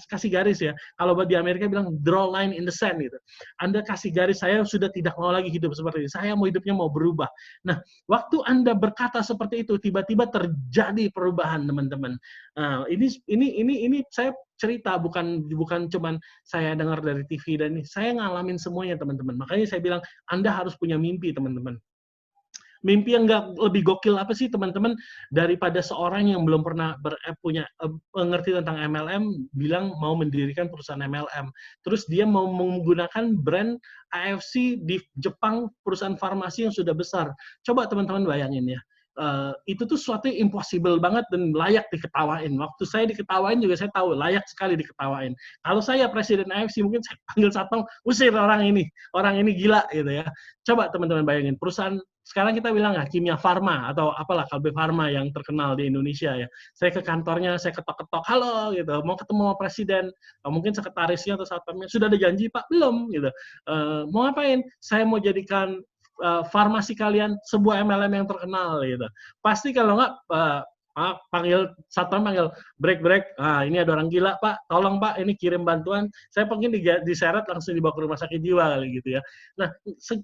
kasih garis ya. Kalau di Amerika bilang, draw line in the sand gitu. Anda kasih garis, saya sudah tidak mau lagi hidup seperti ini. Saya mau hidupnya mau berubah. Nah, waktu Anda berkata seperti itu, tiba-tiba terjadi perubahan, teman-teman. Nah, ini saya cerita, bukan cuman saya dengar dari TV, dan saya ngalamin semuanya, teman-teman. Makanya saya bilang Anda harus punya mimpi, teman-teman. Mimpi yang nggak lebih gokil apa sih, teman-teman, daripada seorang yang belum pernah mengerti tentang MLM bilang mau mendirikan perusahaan MLM. Terus dia mau menggunakan brand AFC di Jepang, perusahaan farmasi yang sudah besar. Coba teman-teman bayangin ya. Itu tuh suatu impossible banget dan layak diketawain. Waktu saya diketawain juga saya tahu layak sekali diketawain. Kalau saya presiden AFC, mungkin saya panggil satpam, usir orang ini gila gitu ya. Coba teman-teman bayangin, perusahaan sekarang kita bilang Kimia Farma atau apalah, Kalbe Farma yang terkenal di Indonesia ya. Saya ke kantornya, saya ketok-ketok, halo gitu, mau ketemu sama presiden, mungkin sekretarisnya atau satpamnya, sudah ada janji Pak? Belum gitu. Mau ngapain? Saya mau jadikan farmasi kalian sebuah MLM yang terkenal gitu. Pasti kalau nggak panggil satpam, panggil break, ini ada orang gila Pak, tolong Pak, ini kirim bantuan, saya pengen diseret langsung dibawa ke rumah sakit jiwa kali gitu ya. Nah,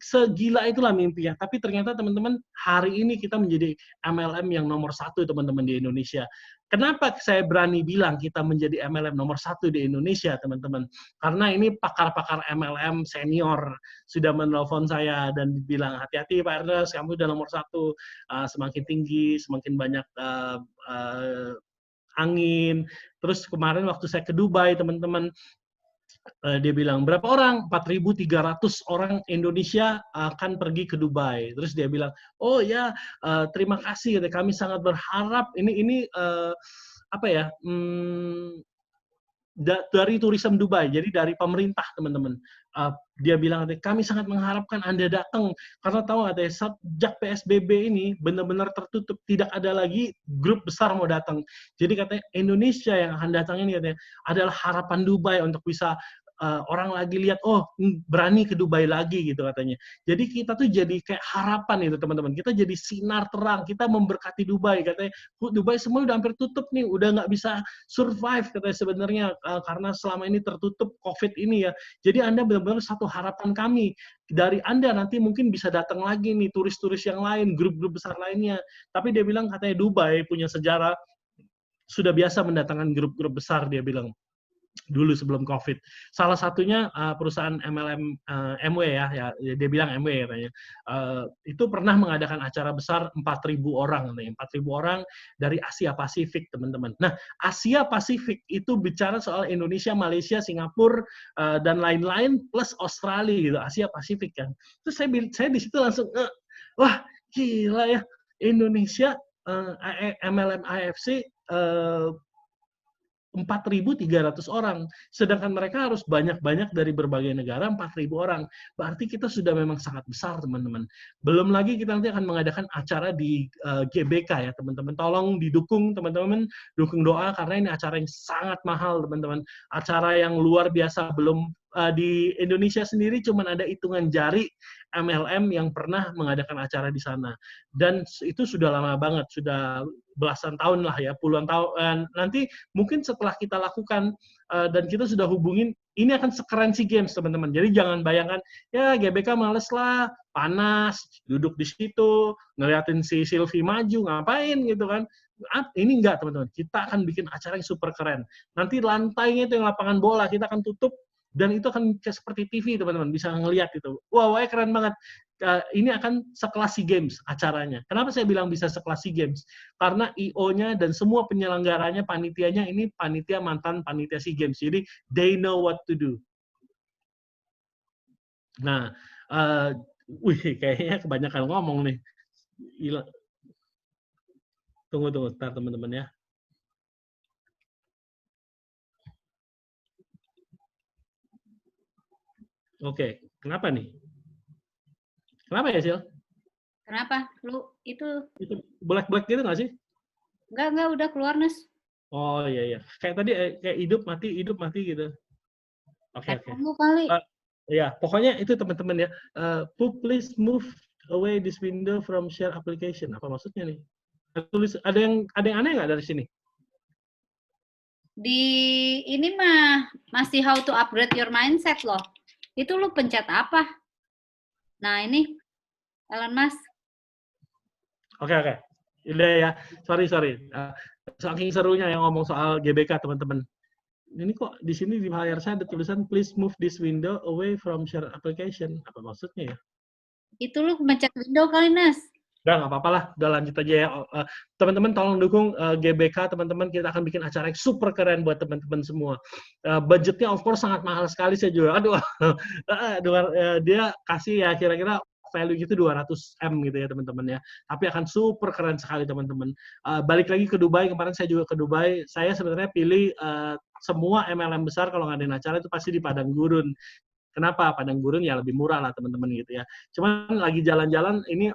segila itulah mimpinya. Tapi ternyata teman-teman, hari ini kita menjadi MLM yang nomor 1, teman-teman, di Indonesia. Kenapa saya berani bilang kita menjadi MLM nomor 1 di Indonesia, teman-teman? Karena ini pakar-pakar MLM senior sudah menelpon saya dan bilang, hati-hati Pak Ernest, kamu udah nomor 1, semakin tinggi, semakin banyak angin. Terus kemarin waktu saya ke Dubai, teman-teman, dia bilang, berapa orang? 4.300 orang Indonesia akan pergi ke Dubai. Terus dia bilang, oh ya, terima kasih, kami sangat berharap ini dari Tourism Dubai, jadi dari pemerintah, teman-teman. Dia bilang, kami sangat mengharapkan Anda datang, karena tahu nggak, sejak PSBB ini benar-benar tertutup, tidak ada lagi grup besar mau datang. Jadi katanya Indonesia yang akan datang ini katanya adalah harapan Dubai untuk bisa orang lagi lihat, oh berani ke Dubai lagi gitu katanya. Jadi kita tuh jadi kayak harapan itu teman-teman. Kita jadi sinar terang, kita memberkati Dubai katanya. Dubai semua udah hampir tutup nih, udah nggak bisa survive katanya sebenarnya karena selama ini tertutup COVID ini ya. Jadi Anda benar-benar satu harapan kami. Dari Anda nanti mungkin bisa datang lagi nih turis-turis yang lain, grup-grup besar lainnya. Tapi dia bilang katanya Dubai punya sejarah sudah biasa mendatangkan grup-grup besar, dia bilang dulu sebelum COVID. Salah satunya perusahaan MLM MW ya, dia bilang MW katanya. Itu pernah mengadakan acara besar 4.000 orang, 4.000 orang dari Asia Pasifik, teman-teman. Nah, Asia Pasifik itu bicara soal Indonesia, Malaysia, Singapura dan lain-lain plus Australia gitu, Asia Pasifik kan. Terus saya di situ langsung wah, gila ya, Indonesia MLM AFC 4.300 orang, sedangkan mereka harus banyak-banyak dari berbagai negara 4.000 orang. Berarti kita sudah memang sangat besar, teman-teman. Belum lagi kita nanti akan mengadakan acara di GBK ya, teman-teman. Tolong didukung, teman-teman, dukung doa karena ini acara yang sangat mahal, teman-teman. Acara yang luar biasa, belum di Indonesia sendiri cuma ada hitungan jari MLM yang pernah mengadakan acara di sana. Dan itu sudah lama banget, sudah belasan tahun lah ya, puluhan tahun. Nanti mungkin setelah kita lakukan dan kita sudah hubungin, ini akan sekeren SEA Games, teman-teman. Jadi jangan bayangkan, ya GBK males lah, panas, duduk di situ, ngeliatin si Sylvie maju, ngapain gitu kan. Ini enggak, teman-teman. Kita akan bikin acara yang super keren. Nanti lantainya itu yang lapangan bola, kita akan tutup, dan itu akan seperti TV, teman-teman, bisa ngelihat itu. Wow, keren banget. Ini akan sekelas SEA Games acaranya. Kenapa saya bilang bisa sekelas SEA Games? Karena IO-nya dan semua penyelenggaranya, panitianya ini panitia mantan panitia SEA Games. Jadi they know what to do. Nah, kayaknya kebanyakan ngomong nih. Gila. Tunggu, ntar teman-teman ya. Oke, kenapa nih? Kenapa ya, Sil? Kenapa? Lu itu Black gitu nggak sih? enggak udah keluar, Nes. Oh iya. Kayak tadi kayak hidup mati gitu. Oke. Kamu kali. Ya, pokoknya itu teman-teman ya. Please move away this window from share application. Apa maksudnya nih? Ada yang aneh nggak dari sini? Di ini mah masih how to upgrade your mindset loh. Itu lu pencet apa? Nah, ini Elon Musk. Oke. Udah ya. Sorry. Saking serunya yang ngomong soal GBK, teman-teman. Ini kok di sini di layar saya ada tulisan please move this window away from share application. Apa maksudnya ya? Itu lu pencet window kali, Nes. Udah, nggak apa-apa lah. Udah lanjut aja ya. Teman-teman tolong dukung GBK, teman-teman. Kita akan bikin acara yang super keren buat teman-teman semua. Budgetnya of course sangat mahal sekali, saya juga. Dia kasih ya kira-kira value itu 200M gitu ya, teman-teman ya. Tapi akan super keren sekali, teman-teman. Balik lagi ke Dubai, kemarin saya juga ke Dubai. Saya sebenarnya pilih semua MLM besar kalau ngadain acara itu pasti di Padang Gurun. Kenapa? Padang Gurun ya lebih murah lah, teman-teman gitu ya. Cuman lagi jalan-jalan ini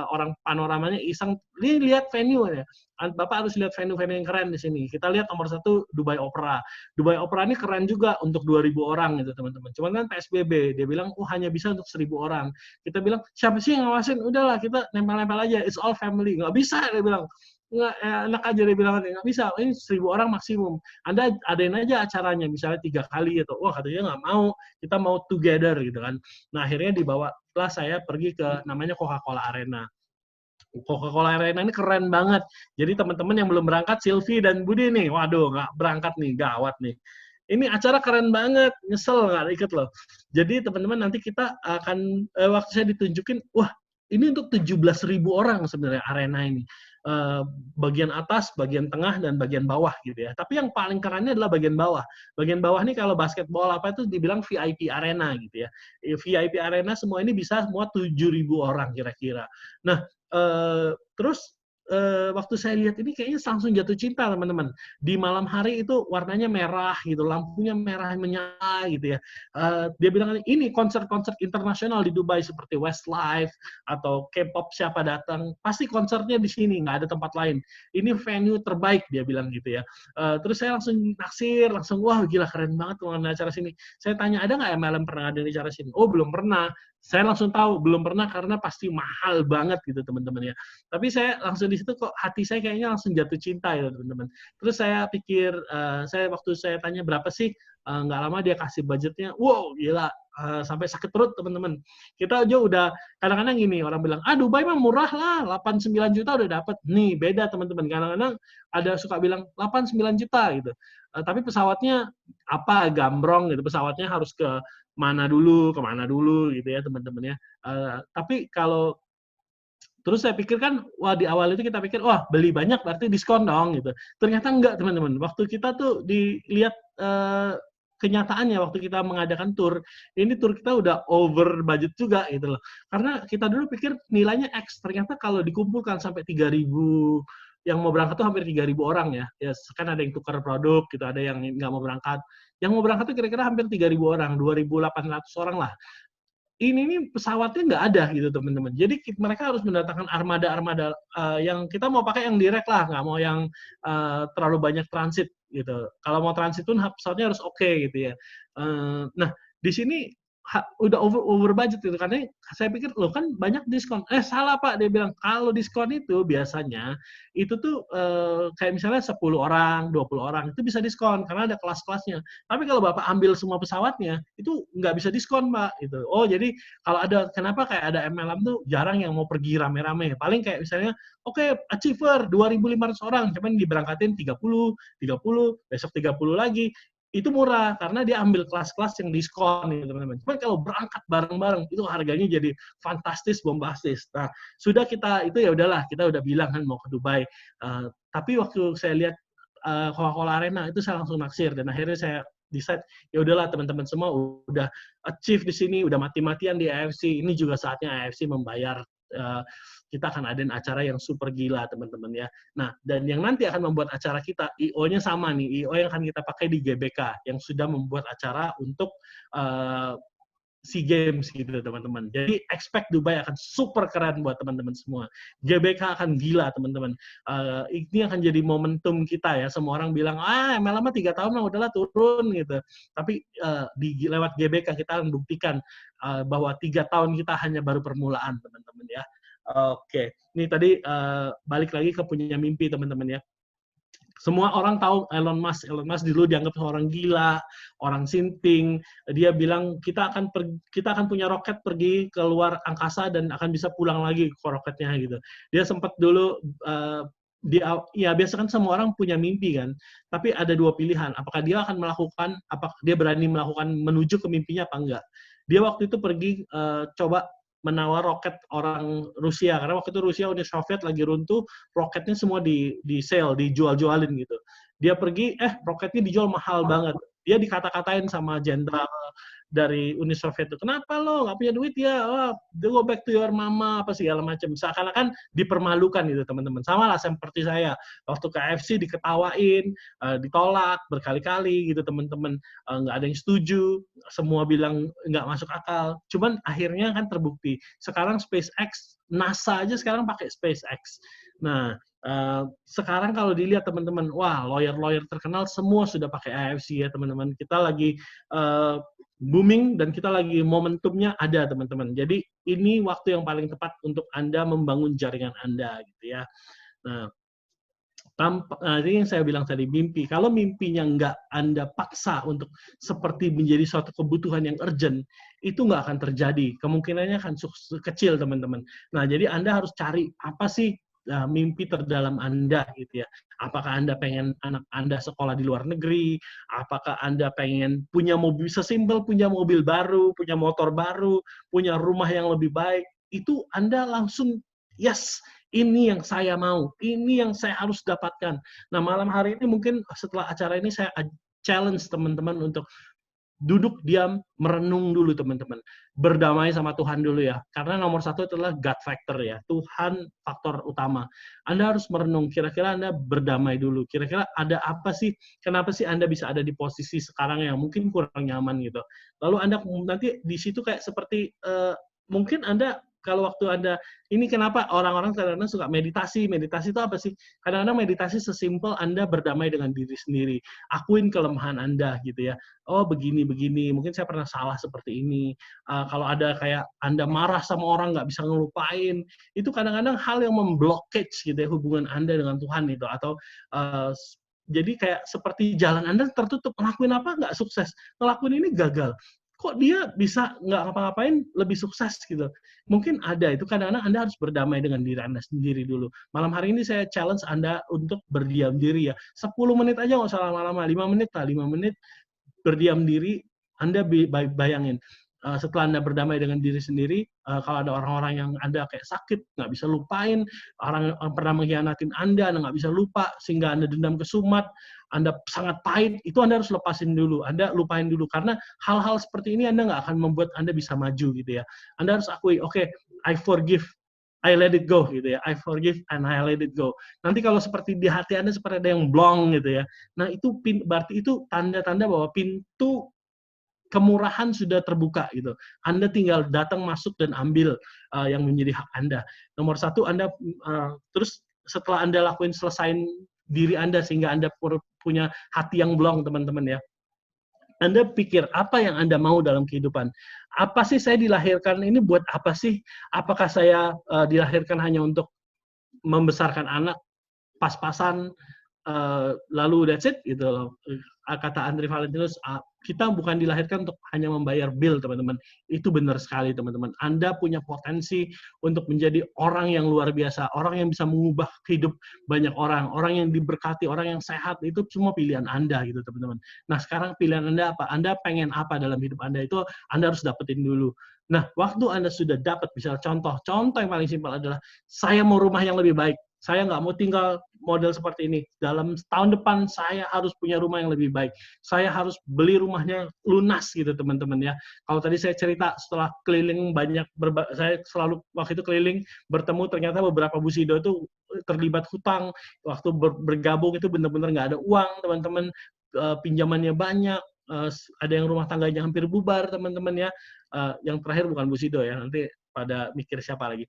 orang panoramanya iseng, lihat venue ya. Bapak harus lihat venue-venue yang keren di sini. Kita lihat nomor 1 Dubai Opera. Dubai Opera ini keren juga untuk 2.000 orang gitu, teman-teman. Cuman kan PSBB, dia bilang hanya bisa untuk 1.000 orang. Kita bilang siapa sih yang ngawasin? Udahlah kita nempel-nempel aja. It's all family. Nggak bisa, dia bilang. Nggak, enak aja dia bilang, nggak bisa, ini 1.000 orang maksimum. Anda adain aja acaranya, misalnya 3 kali gitu. Wah, katanya nggak mau, kita mau together gitu kan. Nah, akhirnya dibawalah saya pergi ke namanya Coca-Cola Arena. Coca-Cola Arena ini keren banget. Jadi teman-teman yang belum berangkat, Sylvie dan Budi nih, waduh, nggak berangkat nih, gawat nih. Ini acara keren banget, nyesel nggak ikut loh. Jadi teman-teman nanti kita akan, waktu saya ditunjukin, wah, ini untuk 17.000 orang sebenarnya arena ini. Bagian atas, bagian tengah, dan bagian bawah gitu ya. Tapi yang paling kerennya adalah bagian bawah. Bagian bawah ini kalau basketball apa itu dibilang VIP arena gitu ya. VIP arena semua ini bisa semua 7.000 orang kira-kira. Nah, terus waktu saya lihat ini kayaknya langsung jatuh cinta teman-teman. Di malam hari itu warnanya merah gitu, lampunya merah menyala gitu ya. Dia bilang ini konser-konser internasional di Dubai seperti Westlife atau K-pop siapa datang, pasti konsernya di sini, nggak ada tempat lain. Ini venue terbaik dia bilang gitu ya. Terus saya langsung naksir, langsung wah gila keren banget kalau ada acara sini. Saya tanya ada nggak MLM pernah ada di acara sini? Oh belum pernah. Saya langsung tahu belum pernah karena pasti mahal banget gitu teman-teman ya. Tapi saya langsung di situ kok hati saya kayaknya langsung jatuh cinta ya teman-teman. Terus saya pikir, waktu saya tanya berapa sih, nggak lama dia kasih budgetnya, wow gila, sampai sakit perut teman-teman. Kita aja udah kadang-kadang gini orang bilang, Dubai mah murah lah, 8-9 juta udah dapet. Nih beda teman-teman. Kadang-kadang ada suka bilang 8-9 juta gitu. Tapi pesawatnya apa gambrong gitu, pesawatnya harus ke mana dulu, kemana dulu gitu ya teman-teman ya. Tapi kalau terus saya pikir kan, wah di awal itu kita pikir, wah beli banyak berarti diskon dong gitu. Ternyata enggak teman-teman. Waktu kita tuh dilihat kenyataannya waktu kita mengadakan tour, ini tour kita udah over budget juga gitu loh. Karena kita dulu pikir nilainya X, ternyata kalau dikumpulkan sampai 3.000 yang mau berangkat tuh hampir 3.000 orang ya. Ya kan ada yang tukar produk gitu, ada yang nggak mau berangkat. Yang mau berangkat tuh kira-kira hampir 3.000 orang, 2.800 orang lah. Ini pesawatnya nggak ada gitu teman-teman. Jadi mereka harus mendatangkan armada-armada yang kita mau pakai yang direct lah, nggak mau yang terlalu banyak transit gitu. Kalau mau transit pun pesawatnya harus oke gitu ya. Nah di sini udah over budget gitu karena saya pikir loh kan banyak diskon. Salah Pak, dia bilang kalau diskon itu biasanya itu tuh kayak misalnya 10 orang, 20 orang itu bisa diskon karena ada kelas-kelasnya. Tapi kalau Bapak ambil semua pesawatnya itu nggak bisa diskon Pak gitu. Oh jadi kalau ada kenapa kayak ada MLM tuh jarang yang mau pergi rame-rame. Paling kayak misalnya oke, achiever 2.500 orang cuman diberangkatin 30, besok 30 lagi. Itu murah karena dia ambil kelas-kelas yang diskon gitu teman-teman. Cuman kalau berangkat bareng-bareng itu harganya jadi fantastis, bombastis. Nah, sudah kita itu ya udahlah, kita udah bilang kan mau ke Dubai. Tapi waktu saya lihat Coca-Cola Arena itu saya langsung naksir dan akhirnya saya decide ya udahlah teman-teman semua udah achieve di sini, udah mati-matian di AFC. Ini juga saatnya AFC membayar kita akan adain acara yang super gila teman-teman ya. Nah, dan yang nanti akan membuat acara kita, IO-nya sama nih, IO yang akan kita pakai di GBK, yang sudah membuat acara untuk SEA Games gitu teman-teman. Jadi expect Dubai akan super keren buat teman-teman semua. GBK akan gila teman-teman. Ini akan jadi momentum kita ya. Semua orang bilang, MLM 3 tahun lah udahlah turun gitu. Tapi lewat GBK kita akan buktikan bahwa 3 tahun kita hanya baru permulaan teman-teman ya. Oke, ini tadi balik lagi ke punya mimpi teman-teman ya. Semua orang tahu Elon Musk dulu dianggap seorang gila, orang sinting. Dia bilang kita akan punya roket pergi ke luar angkasa dan akan bisa pulang lagi ke roketnya gitu. Dia sempat dulu biasa kan semua orang punya mimpi kan, tapi ada 2 pilihan. Apakah dia akan melakukan, apakah dia berani melakukan menuju ke mimpinya apa enggak. Dia waktu itu pergi coba menawar roket orang Rusia karena waktu itu Rusia Uni Soviet lagi runtuh, roketnya semua di sale, dijual-jualin gitu. Dia pergi roketnya dijual mahal banget. Dia dikata-katain sama jenderal dari Uni Soviet itu, kenapa lo nggak punya duit ya? Go back to your mama apa segala macam. Seakan-akan dipermalukan gitu teman-teman. Sama lah seperti saya waktu ke AFC diketawain, ditolak berkali-kali gitu teman-teman. Nggak ada yang setuju, semua bilang nggak masuk akal. Cuman akhirnya kan terbukti. Sekarang SpaceX, NASA aja sekarang pakai SpaceX. Nah, sekarang kalau dilihat teman-teman, wah lawyer-lawyer terkenal semua sudah pakai AFC ya teman-teman. Kita lagi booming dan kita lagi momentumnya ada teman-teman. Jadi ini waktu yang paling tepat untuk Anda membangun jaringan Anda gitu ya. Nah, ini yang saya bilang tadi mimpi. Kalau mimpinya nggak Anda paksa untuk seperti menjadi suatu kebutuhan yang urgent, itu nggak akan terjadi. Kemungkinannya akan kecil teman-teman. Nah, jadi Anda harus cari apa sih mimpi terdalam Anda gitu ya. Apakah Anda pengen anak Anda sekolah di luar negeri? Apakah Anda pengen punya mobil, sesimpel punya mobil baru, punya motor baru, punya rumah yang lebih baik? Itu Anda langsung, yes, ini yang saya mau, ini yang saya harus dapatkan. Nah, malam hari ini mungkin setelah acara ini saya challenge teman-teman untuk duduk diam, merenung dulu teman-teman. Berdamai sama Tuhan dulu ya. Karena nomor satu adalah God factor ya. Tuhan faktor utama. Anda harus merenung, kira-kira Anda berdamai dulu. Kira-kira ada apa sih, kenapa sih Anda bisa ada di posisi sekarang yang mungkin kurang nyaman gitu. Lalu Anda nanti di situ kayak seperti, mungkin Anda kalau waktu Anda, ini kenapa orang-orang kadang-kadang suka meditasi. Meditasi itu apa sih? Kadang-kadang meditasi sesimpel Anda berdamai dengan diri sendiri. Akuin kelemahan Anda gitu ya. Oh begini-begini, mungkin saya pernah salah seperti ini. Kalau ada kayak Anda marah sama orang nggak bisa ngelupain, itu kadang-kadang hal yang memblockage gitu ya hubungan Anda dengan Tuhan itu. Atau jadi kayak seperti jalan Anda tertutup, ngelakuin apa nggak sukses, ngelakuin ini gagal. Kok dia bisa nggak ngapa-ngapain lebih sukses gitu. Mungkin ada, itu kadang-kadang Anda harus berdamai dengan diri Anda sendiri dulu. Malam hari ini saya challenge Anda untuk berdiam diri ya. 10 menit aja nggak usah lama-lama, 5 menit lah, 5 menit berdiam diri. Anda bayangin, setelah Anda berdamai dengan diri sendiri, kalau ada orang-orang yang Anda kayak sakit, nggak bisa lupain, orang yang pernah mengkhianatin Anda nggak bisa lupa, sehingga Anda dendam kesumat, Anda sangat pahit, itu Anda harus lepasin dulu, Anda lupain dulu, karena hal-hal seperti ini Anda nggak akan membuat Anda bisa maju gitu ya. Anda harus akui, oke, I forgive, I let it go gitu ya, I forgive and I let it go. Nanti kalau seperti di hati Anda seperti ada yang blong gitu ya, nah itu berarti itu tanda-tanda bahwa pintu kemurahan sudah terbuka gitu. Anda tinggal datang masuk dan ambil yang menjadi hak Anda. Nomor satu, Anda terus setelah Anda lakuin selesain diri Anda sehingga Anda punya hati yang blong teman-teman ya. Anda pikir apa yang Anda mau dalam kehidupan? Apa sih saya dilahirkan ini buat apa sih? Apakah saya dilahirkan hanya untuk membesarkan anak pas-pasan, lalu that's it gitu loh. Kata Andri Valentinus, kita bukan dilahirkan untuk hanya membayar bill teman-teman. Itu benar sekali teman-teman. Anda punya potensi untuk menjadi orang yang luar biasa, orang yang bisa mengubah hidup banyak orang yang diberkati, orang yang sehat, itu semua pilihan Anda gitu teman-teman. Nah sekarang pilihan Anda apa? Anda pengen apa dalam hidup Anda, itu Anda harus dapetin dulu. Nah waktu Anda sudah dapat, misalnya contoh yang paling simpel adalah, saya mau rumah yang lebih baik. Saya nggak mau tinggal model seperti ini. Dalam tahun depan saya harus punya rumah yang lebih baik. Saya harus beli rumahnya lunas gitu teman-teman ya. Kalau tadi saya cerita setelah keliling banyak, saya selalu waktu itu keliling bertemu, ternyata beberapa busido itu terlibat hutang. Waktu bergabung itu benar-benar nggak ada uang teman-teman. Pinjamannya banyak. Ada yang rumah tangganya hampir bubar teman-teman ya. Yang terakhir bukan busido ya. Nanti pada mikir siapa lagi.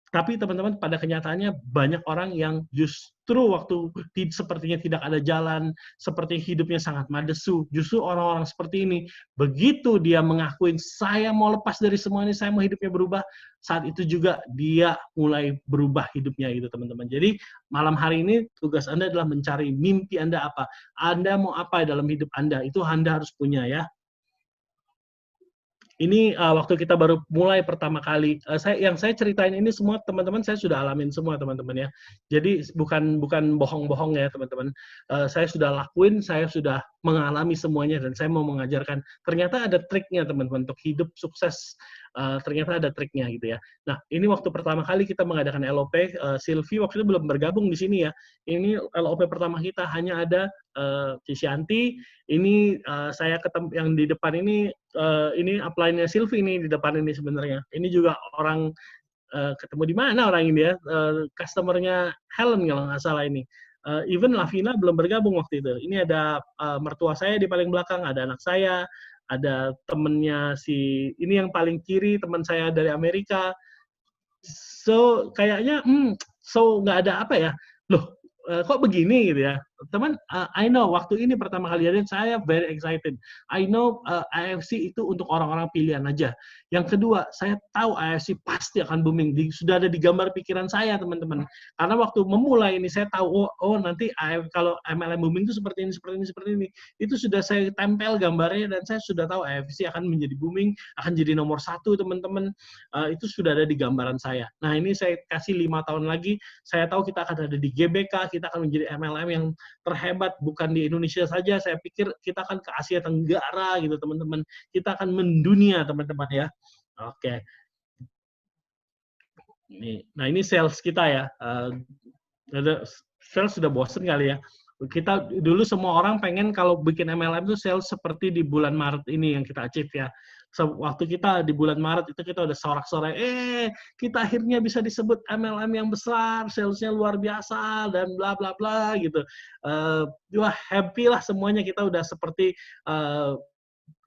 Tapi teman-teman, pada kenyataannya banyak orang yang justru waktu sepertinya tidak ada jalan, seperti hidupnya sangat madesu, justru orang-orang seperti ini, begitu dia mengakuin, saya mau lepas dari semua ini, saya mau hidupnya berubah, saat itu juga dia mulai berubah hidupnya gitu teman-teman. Jadi malam hari ini tugas Anda adalah mencari mimpi Anda apa. Anda mau apa dalam hidup Anda, itu Anda harus punya ya. Ini waktu kita baru mulai pertama kali. Yang saya ceritain ini semua teman-teman saya sudah alamin semua teman-teman ya. Jadi bukan bohong-bohong ya teman-teman. Saya sudah lakuin, saya sudah mengalami semuanya dan saya mau mengajarkan. Ternyata ada triknya teman-teman untuk hidup sukses. Ternyata ada triknya gitu ya. Nah ini waktu pertama kali kita mengadakan LOP, Sylvie waktu itu belum bergabung di sini ya. Ini LOP pertama kita hanya ada Cisyanti. Ini saya ketemu yang di depan ini upline-nya Sylvie ini di depan ini sebenarnya. Ini juga orang ketemu di mana orang ini ya, customer-nya Helen kalau nggak salah ini. Even Lavina belum bergabung waktu itu. Ini ada mertua saya di paling belakang, ada anak saya, ada temennya ini yang paling kiri teman saya dari Amerika. So kayaknya nggak ada apa ya, loh kok begini gitu ya teman. I know waktu ini pertama kali dan saya very excited. I know AFC itu untuk orang-orang pilihan aja. Yang kedua, saya tahu AFC pasti akan booming. Sudah ada di gambar pikiran saya teman-teman. Karena waktu memulai ini saya tahu nanti kalau MLM booming itu seperti ini. Itu sudah saya tempel gambarnya dan saya sudah tahu AFC akan menjadi booming, akan jadi nomor 1 teman-teman. Itu sudah ada di gambaran saya. Nah ini saya kasih 5 tahun lagi. Saya tahu kita akan ada di GBK, kita akan menjadi MLM yang terhebat, bukan di Indonesia saja. Saya pikir kita akan ke Asia Tenggara gitu teman-teman. Kita akan mendunia teman-teman ya. Oke. Nah ini sales kita ya. Sales sudah bosen kali ya. Kita dulu semua orang pengen kalau bikin MLM itu sales seperti di bulan Maret ini yang kita achieve ya. Waktu kita di bulan Maret itu kita udah sorak-sorai, kita akhirnya bisa disebut MLM yang besar, salesnya luar biasa dan bla bla bla gitu. Wah, happy lah semuanya, kita udah seperti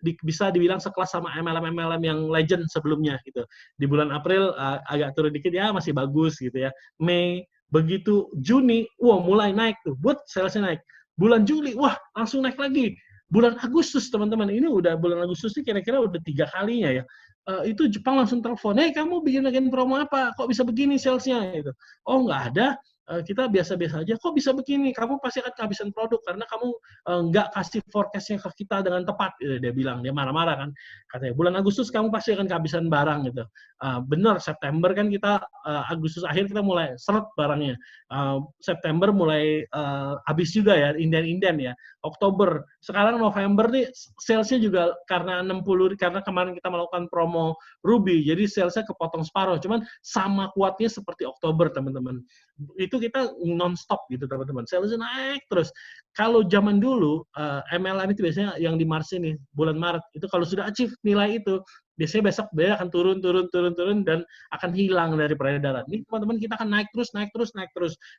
bisa dibilang sekelas sama MLM yang legend sebelumnya gitu. Di bulan April agak turun dikit ya, masih bagus gitu ya. Mei, begitu Juni, wah mulai naik tuh, salesnya naik. Bulan Juli, wah langsung naik lagi. Bulan Agustus teman-teman, ini udah bulan Agustus ini kira-kira udah 3 kalinya ya. Itu Jepang langsung telepon, kamu bikin promo apa? Kok bisa begini salesnya? Gitu. Oh nggak ada. Kita biasa-biasa aja, kok bisa begini? Kamu pasti akan kehabisan produk karena kamu nggak kasih forecast-nya ke kita dengan tepat. Dia bilang, dia marah-marah kan. Katanya, bulan Agustus kamu pasti akan kehabisan barang gitu. Benar, September kan kita, Agustus akhir kita mulai seret barangnya. September mulai habis juga ya, inden-inden ya. Oktober, sekarang November nih salesnya juga karena 60, karena kemarin kita melakukan promo Ruby, jadi salesnya kepotong separuh. Cuman sama kuatnya seperti Oktober teman-teman. Itu kita non-stop gitu teman-teman, salesnya naik terus. Kalau zaman dulu MLM itu biasanya yang di Mars ini, bulan Maret itu kalau sudah achieve nilai itu, biasanya besok dia akan turun dan akan hilang dari peredaran. Ini teman-teman kita akan naik terus,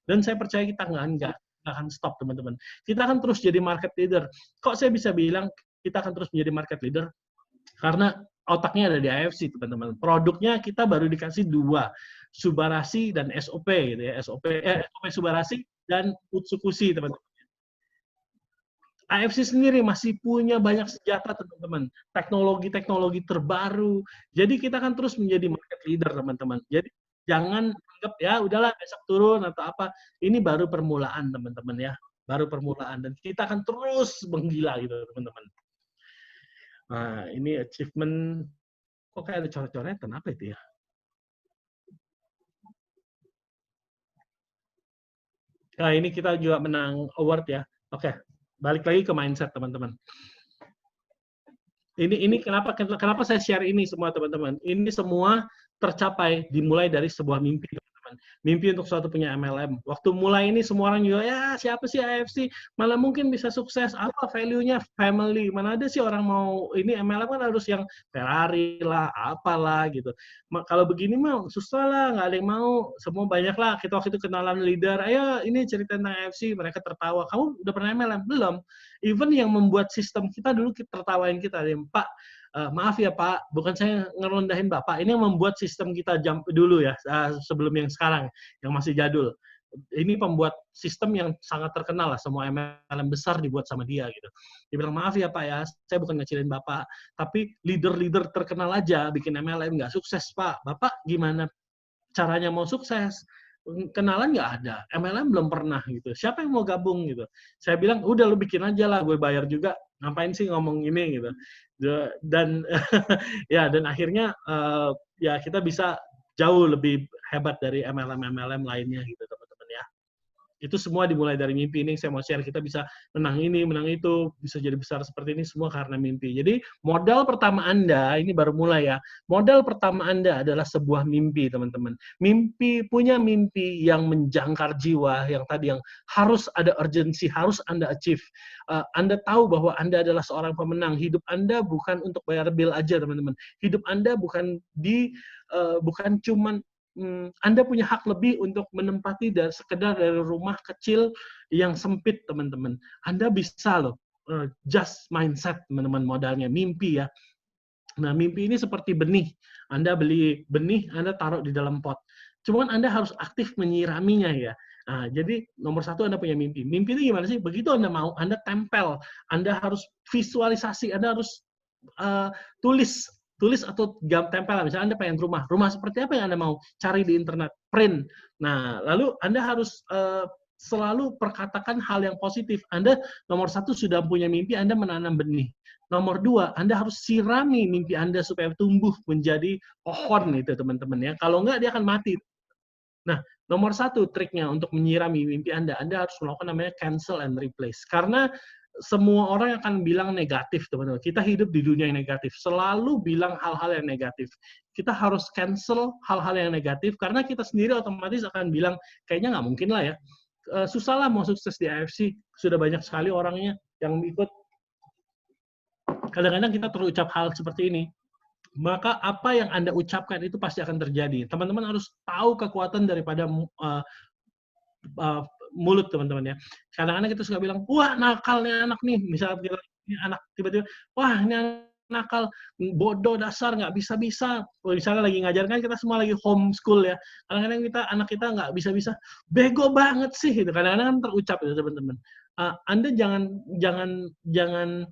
dan saya percaya kita nggak akan stop teman-teman. Kita akan terus jadi market leader. Kok saya bisa bilang kita akan terus menjadi market leader? Karena otaknya ada di AFC teman-teman. Produknya kita baru dikasih 2, Subarasi dan SOP gitu ya. SOP Subarasi dan Utsukushi teman-teman. AFC sendiri masih punya banyak senjata teman-teman, teknologi terbaru. Jadi kita akan terus menjadi market leader teman-teman. Jadi jangan anggap ya udahlah besok turun atau apa. Ini baru permulaan teman-teman ya, baru permulaan, dan kita akan terus menggila gitu teman-teman. Nah ini achievement, kok kayak ada coret-coretan apa itu ya? Nah ini kita juga menang award ya. Oke. Balik lagi ke mindset teman-teman. Ini kenapa saya share ini semua teman-teman. Ini semua tercapai dimulai dari sebuah mimpi teman-teman. Mimpi untuk suatu punya MLM. Waktu mulai ini semua orang juga ya siapa sih AFC? Malah mungkin bisa sukses. Apa value-nya? Family. Mana ada sih orang mau ini MLM kan harus yang Ferrari lah, apalah gitu. Kalau begini mah susah lah, nggak ada yang mau. Semua banyak lah. Kita waktu itu kenalan leader. Ayo ini cerita tentang AFC. Mereka tertawa. Kamu udah pernah MLM? Belum. Even yang membuat sistem kita dulu tertawain kita. Pak, maaf ya Pak, bukan saya ngerendahin Bapak. Ini yang membuat sistem kita dulu ya, sebelum yang sekarang, yang masih jadul. Ini pembuat sistem yang sangat terkenal lah, semua MLM besar dibuat sama dia gitu. Dia bilang, maaf ya Pak ya, saya bukan ngecilin Bapak, tapi leader-leader terkenal aja bikin MLM nggak sukses Pak. Bapak gimana caranya mau sukses? Kenalan nggak ada, MLM belum pernah gitu. Siapa yang mau gabung gitu? Saya bilang, udah lu bikin aja lah, gue bayar juga. Ngapain sih ngomong ini gitu? Dan ya dan akhirnya ya kita bisa jauh lebih hebat dari MLM lainnya gitu teman-teman ya. Itu semua dimulai dari mimpi. Ini saya mau share, kita bisa menang ini, menang itu, bisa jadi besar seperti ini semua karena mimpi. Jadi modal pertama Anda, ini baru mulai ya, modal pertama Anda adalah sebuah mimpi teman-teman. Punya mimpi yang menjangkar jiwa, yang tadi yang harus ada urgensi, harus Anda achieve. Anda tahu bahwa Anda adalah seorang pemenang. Hidup Anda bukan untuk bayar bill aja teman-teman. Hidup Anda bukan cuman Anda punya hak lebih untuk menempati sekedar dari rumah kecil yang sempit, teman-teman. Anda bisa loh, just mindset, teman-teman, modalnya, mimpi ya. Nah, mimpi ini seperti benih. Anda beli benih, Anda taruh di dalam pot. Cuman Anda harus aktif menyiraminya ya. Nah, jadi nomor 1 Anda punya mimpi. Mimpi itu gimana sih? Begitu Anda mau, Anda tempel. Anda harus visualisasi, Anda harus tulis atau tempel, misalnya Anda pengen rumah seperti apa yang Anda mau, cari di internet, print. Nah, lalu Anda harus selalu perkatakan hal yang positif. Anda nomor 1 sudah punya mimpi, Anda menanam benih. Nomor 2, Anda harus sirami mimpi Anda supaya tumbuh menjadi pohon itu teman-teman ya. Kalau enggak dia akan mati. Nah, nomor 1 triknya untuk menyirami mimpi Anda harus melakukan namanya cancel and replace. Karena semua orang akan bilang negatif, teman-teman. Kita hidup di dunia yang negatif, selalu bilang hal-hal yang negatif. Kita harus cancel hal-hal yang negatif, karena kita sendiri otomatis akan bilang, kayaknya nggak mungkin lah ya. susah lah mau sukses di AFC. Sudah banyak sekali orangnya yang ikut. Kadang-kadang kita terucap hal seperti ini. Maka apa yang Anda ucapkan itu pasti akan terjadi. Teman-teman harus tahu kekuatan daripada mulut, teman-teman ya. Kadang-kadang kita suka bilang, wah nakalnya anak nih. Misalnya kita ini anak tiba-tiba, wah ini anak nakal, bodoh dasar, nggak bisa-bisa. Misalnya lagi ngajar kan kita semua lagi homeschool ya. Kadang-kadang anak kita nggak bisa-bisa, bego banget sih. Gitu. Kadang-kadang kan terucap itu teman-teman. Anda jangan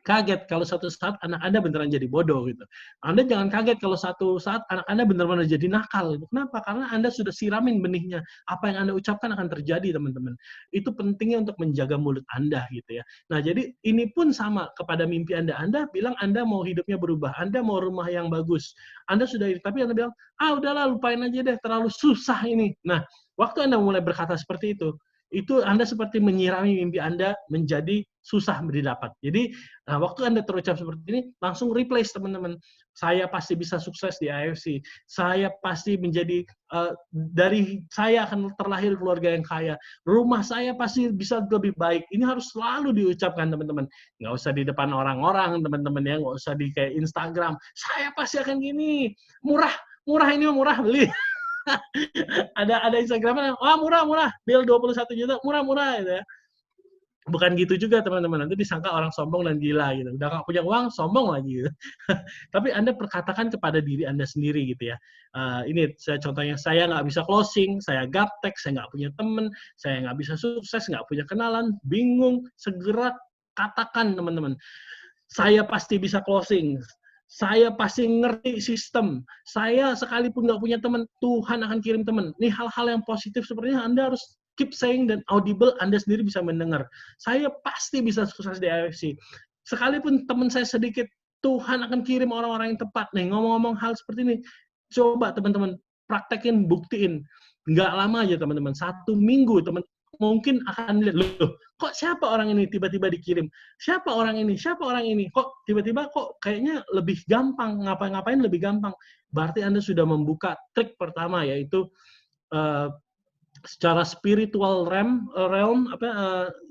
kaget kalau suatu saat anak Anda beneran jadi bodoh gitu. Anda jangan kaget kalau suatu saat anak Anda benar-benar jadi nakal. Gitu. Kenapa? Karena Anda sudah siramin benihnya. Apa yang Anda ucapkan akan terjadi, teman-teman. Itu pentingnya untuk menjaga mulut Anda gitu ya. Nah, jadi ini pun sama kepada mimpi Anda. Anda bilang Anda mau hidupnya berubah, Anda mau rumah yang bagus. Anda sudah, tapi Anda bilang, udahlah lupain aja deh, terlalu susah ini. Nah, waktu Anda mulai berkata seperti itu Anda seperti menyirami mimpi Anda menjadi susah didapat. Jadi, waktu Anda terucap seperti ini, langsung replace teman-teman. Saya pasti bisa sukses di AFC. Saya pasti menjadi, dari saya akan terlahir keluarga yang kaya. Rumah saya pasti bisa lebih baik. Ini harus selalu diucapkan, teman-teman. Nggak usah di depan orang-orang, teman-teman ya. Nggak usah di kayak Instagram. Saya pasti akan gini. Murah ini murah, beli. ada Instagramnya, murah, bill 21 juta, murah gitu ya. Bukan gitu juga teman-teman, nanti disangka orang sombong dan gila gitu. Udah nggak punya uang, sombong lagi gitu. Tapi Anda perkatakan kepada diri Anda sendiri gitu ya. Ini contohnya, saya nggak bisa closing, saya gaptek, saya nggak punya teman, saya nggak bisa sukses, nggak punya kenalan, bingung, segera katakan teman-teman. Saya pasti bisa closing. Saya pasti ngerti sistem. Saya sekalipun nggak punya teman, Tuhan akan kirim teman. Ini hal-hal yang positif sepertinya Anda harus keep saying dan audible, Anda sendiri bisa mendengar. Saya pasti bisa sukses di AFC. Sekalipun teman saya sedikit, Tuhan akan kirim orang-orang yang tepat. Nih, ngomong-ngomong hal seperti ini, coba teman-teman praktekin, buktiin. Nggak lama aja teman-teman, 1 minggu teman mungkin akan lihat, loh, kok siapa orang ini tiba-tiba dikirim? Siapa orang ini? Kok tiba-tiba kok kayaknya lebih gampang, ngapain lebih gampang. Berarti Anda sudah membuka trik pertama, yaitu secara spiritual realm,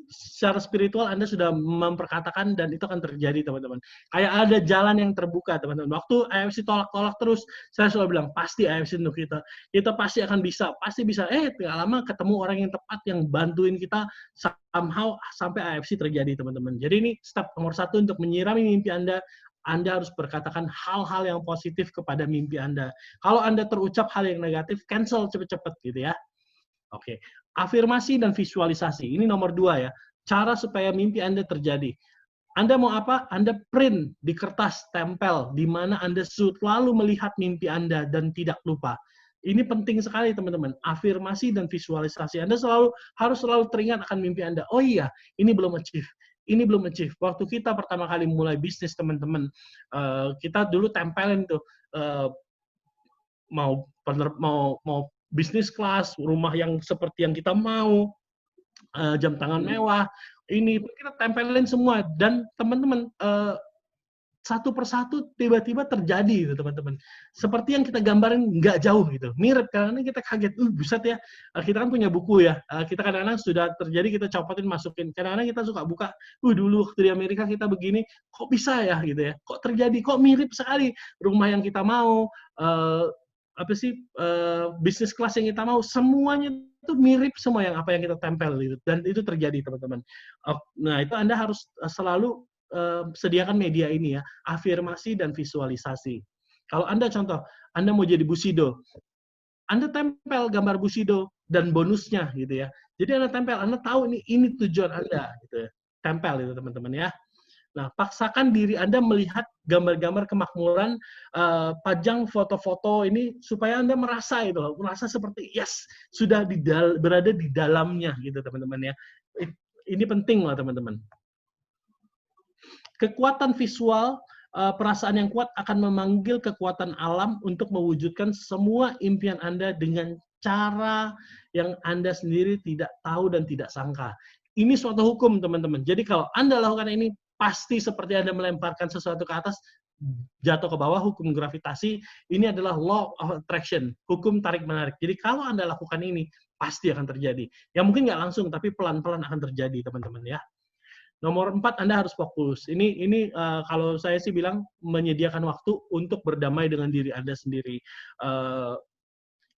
secara spiritual Anda sudah memperkatakan dan itu akan terjadi, teman-teman. Kayak ada jalan yang terbuka, teman-teman. Waktu AFC tolak-tolak terus, saya selalu bilang, pasti AFC untuk kita. Kita pasti akan bisa, pasti bisa. Tidak lama ketemu orang yang tepat yang bantuin kita somehow sampai AFC terjadi, teman-teman. Jadi ini step nomor 1 untuk menyirami mimpi Anda. Anda harus berkatakan hal-hal yang positif kepada mimpi Anda. Kalau Anda terucap hal yang negatif, cancel cepet-cepet gitu ya. Oke, afirmasi dan visualisasi. Ini nomor 2 ya. Cara supaya mimpi Anda terjadi. Anda mau apa? Anda print di kertas, tempel, di mana Anda selalu melihat mimpi Anda dan tidak lupa. Ini penting sekali, teman-teman. Afirmasi dan visualisasi. Anda harus selalu teringat akan mimpi Anda. Oh iya, ini belum achieve. Waktu kita pertama kali mulai bisnis, teman-teman, kita dulu tempelin tuh, mau bisnis kelas, rumah yang seperti yang kita mau, jam tangan mewah, ini kita tempelin semua, dan teman-teman satu persatu tiba-tiba terjadi gitu, teman-teman. Seperti yang kita gambarin nggak jauh gitu, mirip. Karena kita kaget, buset ya, kita kan punya buku ya, kita kadang-kadang sudah terjadi kita copotin masukin. Kadang-kadang kita suka buka, dulu waktu di Amerika kita begini, kok bisa ya gitu ya, kok terjadi, kok mirip sekali rumah yang kita mau, bisnis kelas yang kita mau, semuanya itu mirip semua apa yang kita tempel gitu. Dan itu terjadi, teman-teman. Nah, itu Anda harus selalu sediakan media ini ya, afirmasi dan visualisasi. Kalau Anda contoh, Anda mau jadi Bushido, Anda tempel gambar Bushido dan bonusnya gitu ya. Jadi Anda tempel, Anda tahu ini tujuan Anda gitu ya. Tempel itu, teman-teman ya. Nah, paksakan diri Anda melihat gambar-gambar kemakmuran, pajang foto-foto ini supaya Anda merasa seperti yes, sudah berada di dalamnya gitu, teman-teman ya. Ini penting lah, teman-teman. Kekuatan visual, perasaan yang kuat akan memanggil kekuatan alam untuk mewujudkan semua impian Anda dengan cara yang Anda sendiri tidak tahu dan tidak sangka. Ini suatu hukum, teman-teman. Jadi kalau Anda lakukan ini, pasti seperti Anda melemparkan sesuatu ke atas, jatuh ke bawah, hukum gravitasi ini adalah law of attraction, hukum tarik-menarik. Jadi kalau Anda lakukan ini, pasti akan terjadi. Ya mungkin nggak langsung, tapi pelan-pelan akan terjadi, teman-teman ya. Nomor 4, Anda harus fokus. Ini kalau saya sih bilang menyediakan waktu untuk berdamai dengan diri Anda sendiri.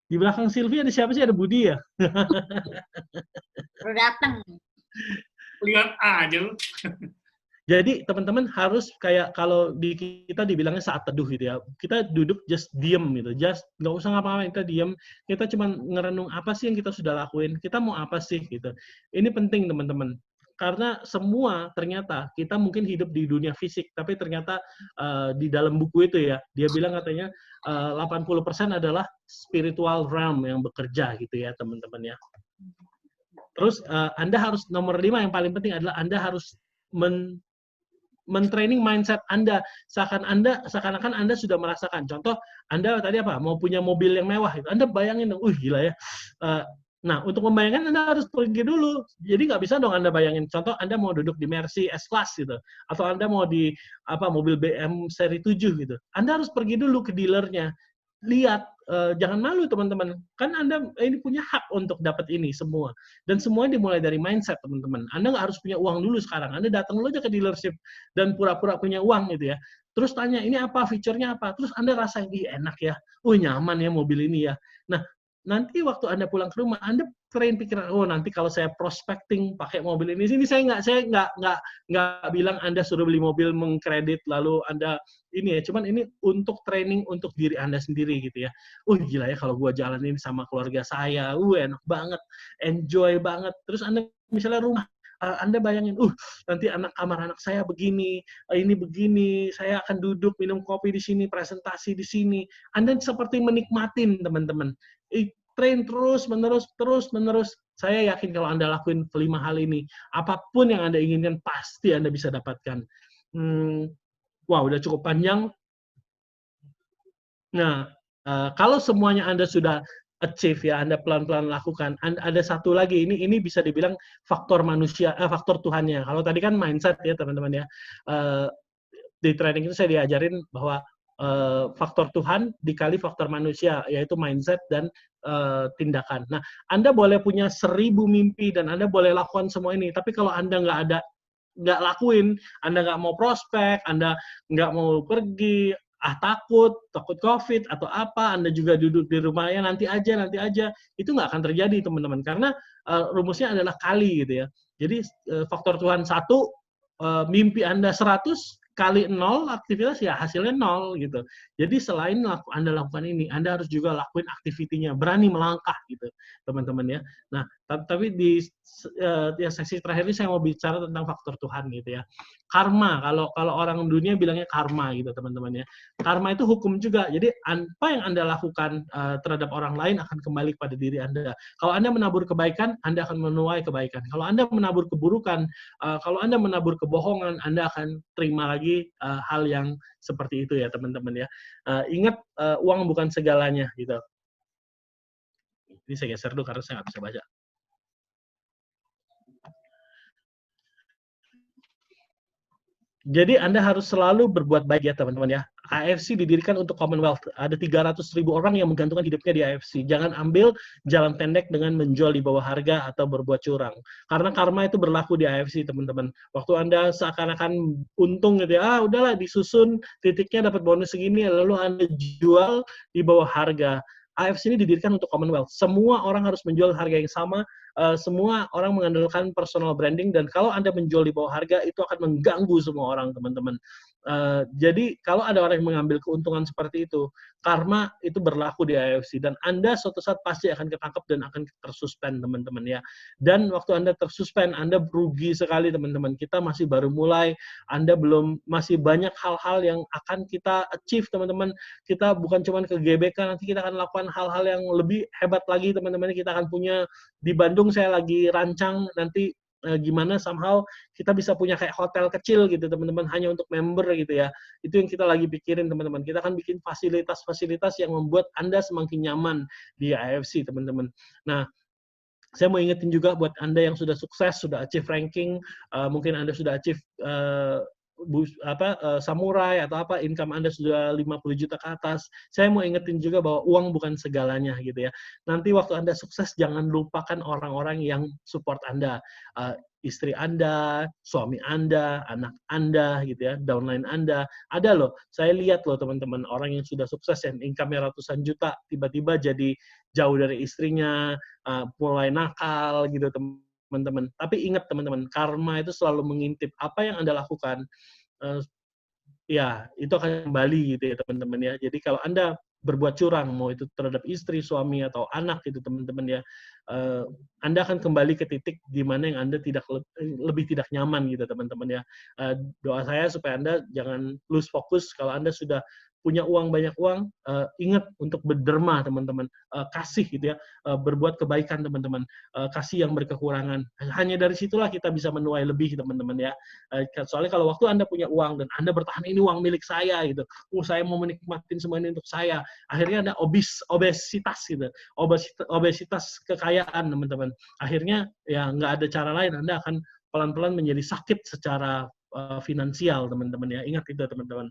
Di belakang Sylvie ada siapa sih? Ada Budi ya? Baru datang. Lihat aja lu. Jadi teman-teman harus kayak kalau di kita dibilangnya saat teduh gitu ya. Kita duduk just diem gitu. Just nggak usah ngapa-ngapain, kita diem. Kita cuma ngerenung apa sih yang kita sudah lakuin. Kita mau apa sih gitu. Ini penting teman-teman. Karena semua ternyata kita mungkin hidup di dunia fisik, tapi ternyata di dalam buku itu ya, dia bilang katanya 80% adalah spiritual realm yang bekerja gitu ya teman-teman ya. Terus Anda harus nomor 5 yang paling penting adalah Anda harus men-training mindset Anda. Seakan-akan Anda sudah merasakan. Contoh, Anda tadi apa? Mau punya mobil yang mewah itu. Anda bayangin dong, gila ya. Nah, untuk membayangkan Anda harus pergi dulu. Jadi nggak bisa dong Anda bayangin. Contoh, Anda mau duduk di Mercy S-Class gitu. Atau Anda mau di mobil BM seri 7 gitu. Anda harus pergi dulu ke dealernya. Lihat, jangan malu teman-teman. Kan Anda ini punya hak untuk dapat ini semua. Dan semuanya dimulai dari mindset teman-teman. Anda nggak harus punya uang dulu sekarang. Anda datang dulu aja ke dealership dan pura-pura punya uang gitu ya. Terus tanya, ini apa, fiturnya apa. Terus Anda rasain, enak ya. Nyaman ya mobil ini ya. Nah, nanti waktu Anda pulang ke rumah, Anda train pikiran, nanti kalau saya prospecting pakai mobil ini, saya nggak bilang Anda suruh beli mobil mengkredit lalu Anda ini ya, cuman ini untuk training untuk diri Anda sendiri gitu ya. Gila ya kalau gua jalan ini sama keluarga saya, enak banget, enjoy banget. Terus Anda misalnya rumah, Anda bayangin, nanti kamar anak saya begini, ini begini, saya akan duduk minum kopi di sini, presentasi di sini. Anda seperti menikmatin teman-teman. Train terus menerus. Saya yakin kalau Anda lakuin 5 hal ini, apapun yang Anda inginkan pasti Anda bisa dapatkan. Wah, udah cukup panjang. Nah, kalau semuanya Anda sudah achieve ya, Anda pelan-pelan lakukan. Ada satu lagi, ini bisa dibilang faktor manusia, faktor Tuhannya. Kalau tadi kan mindset ya teman-teman ya. Di training itu saya diajarin bahwa faktor Tuhan dikali faktor manusia, yaitu mindset dan tindakan. Nah, Anda boleh punya 1000 mimpi dan Anda boleh lakukan semua ini, tapi kalau Anda nggak lakuin, Anda nggak mau prospek, Anda nggak mau pergi, takut COVID atau apa, Anda juga duduk di rumahnya nanti aja, itu nggak akan terjadi teman-teman, karena rumusnya adalah kali gitu ya. Jadi faktor Tuhan 1, mimpi Anda 100 kali 0 aktivitas ya hasilnya 0 gitu. Jadi selain Anda lakukan ini, Anda harus juga lakuin aktivitinya, berani melangkah gitu, teman-teman ya. Nah, tapi di sesi terakhir ini saya mau bicara tentang faktor Tuhan gitu ya. Karma, kalau orang dunia bilangnya karma gitu, teman-teman ya. Karma itu hukum juga. Jadi apa yang Anda lakukan terhadap orang lain akan kembali kepada diri Anda. Kalau Anda menabur kebaikan, Anda akan menuai kebaikan. Kalau Anda menabur keburukan, kalau Anda menabur kebohongan, Anda akan terima lagi hal yang seperti itu ya teman-teman ya. Ingat, uang bukan segalanya gitu. Ini saya geser dulu karena saya nggak bisa baca. Jadi Anda harus selalu berbuat baik ya teman-teman ya. AFC didirikan untuk Commonwealth. Ada 300.000 orang yang menggantungkan hidupnya di AFC. Jangan ambil jalan pendek dengan menjual di bawah harga atau berbuat curang. Karena karma itu berlaku di AFC teman-teman. Waktu Anda seakan-akan untung gitu ya, udahlah disusun titiknya dapat bonus segini, lalu Anda jual di bawah harga. AFC ini didirikan untuk Commonwealth. Semua orang harus menjual harga yang sama. Semua orang mengandalkan personal branding, dan kalau Anda menjual di bawah harga itu akan mengganggu semua orang teman-teman. Jadi kalau ada orang yang mengambil keuntungan seperti itu, karma itu berlaku di AFC dan Anda suatu saat pasti akan ketangkep dan akan tersuspend teman-teman ya. Dan waktu Anda tersuspend, Anda rugi sekali teman-teman. Kita masih baru mulai, masih banyak hal-hal yang akan kita achieve teman-teman. Kita bukan cuma ke GBK, nanti kita akan lakukan hal-hal yang lebih hebat lagi teman-teman. Kita akan punya di Bandung, saya lagi rancang nanti gimana somehow kita bisa punya kayak hotel kecil gitu teman-teman, hanya untuk member gitu ya. Itu yang kita lagi pikirin teman-teman. Kita akan bikin fasilitas-fasilitas yang membuat Anda semakin nyaman di AFC teman-teman. Nah, saya mau ingetin juga buat Anda yang sudah sukses, sudah achieve ranking, mungkin Anda sudah achieve samurai atau apa, income Anda sudah 50 juta ke atas, saya mau ingetin juga bahwa uang bukan segalanya gitu ya. Nanti waktu Anda sukses, jangan lupakan orang-orang yang support Anda. Istri Anda, suami Anda, anak Anda gitu ya, downline Anda. Ada loh, saya lihat loh teman-teman, orang yang sudah sukses yang income-nya ratusan juta, tiba-tiba jadi jauh dari istrinya, mulai nakal gitu teman-teman. Tapi ingat teman-teman, karma itu selalu mengintip apa yang Anda lakukan, ya itu akan kembali gitu ya teman-teman ya. Jadi kalau Anda berbuat curang, mau itu terhadap istri, suami, atau anak gitu teman-teman ya, Anda akan kembali ke titik di mana yang Anda lebih tidak nyaman gitu teman-teman ya. Doa saya supaya Anda jangan lose fokus. Kalau Anda sudah punya uang, banyak uang, ingat untuk berderma teman-teman, kasih gitu ya, berbuat kebaikan teman-teman, kasih yang berkekurangan. Hanya dari situlah kita bisa menuai lebih teman-teman ya. Soalnya kalau waktu Anda punya uang dan Anda bertahan, ini uang milik saya gitu, saya mau menikmatin semua ini untuk saya, akhirnya Anda obesitas gitu, obesitas kekayaan teman-teman. Akhirnya ya nggak ada cara lain, Anda akan pelan-pelan menjadi sakit secara finansial teman-teman ya. Ingat itu teman-teman.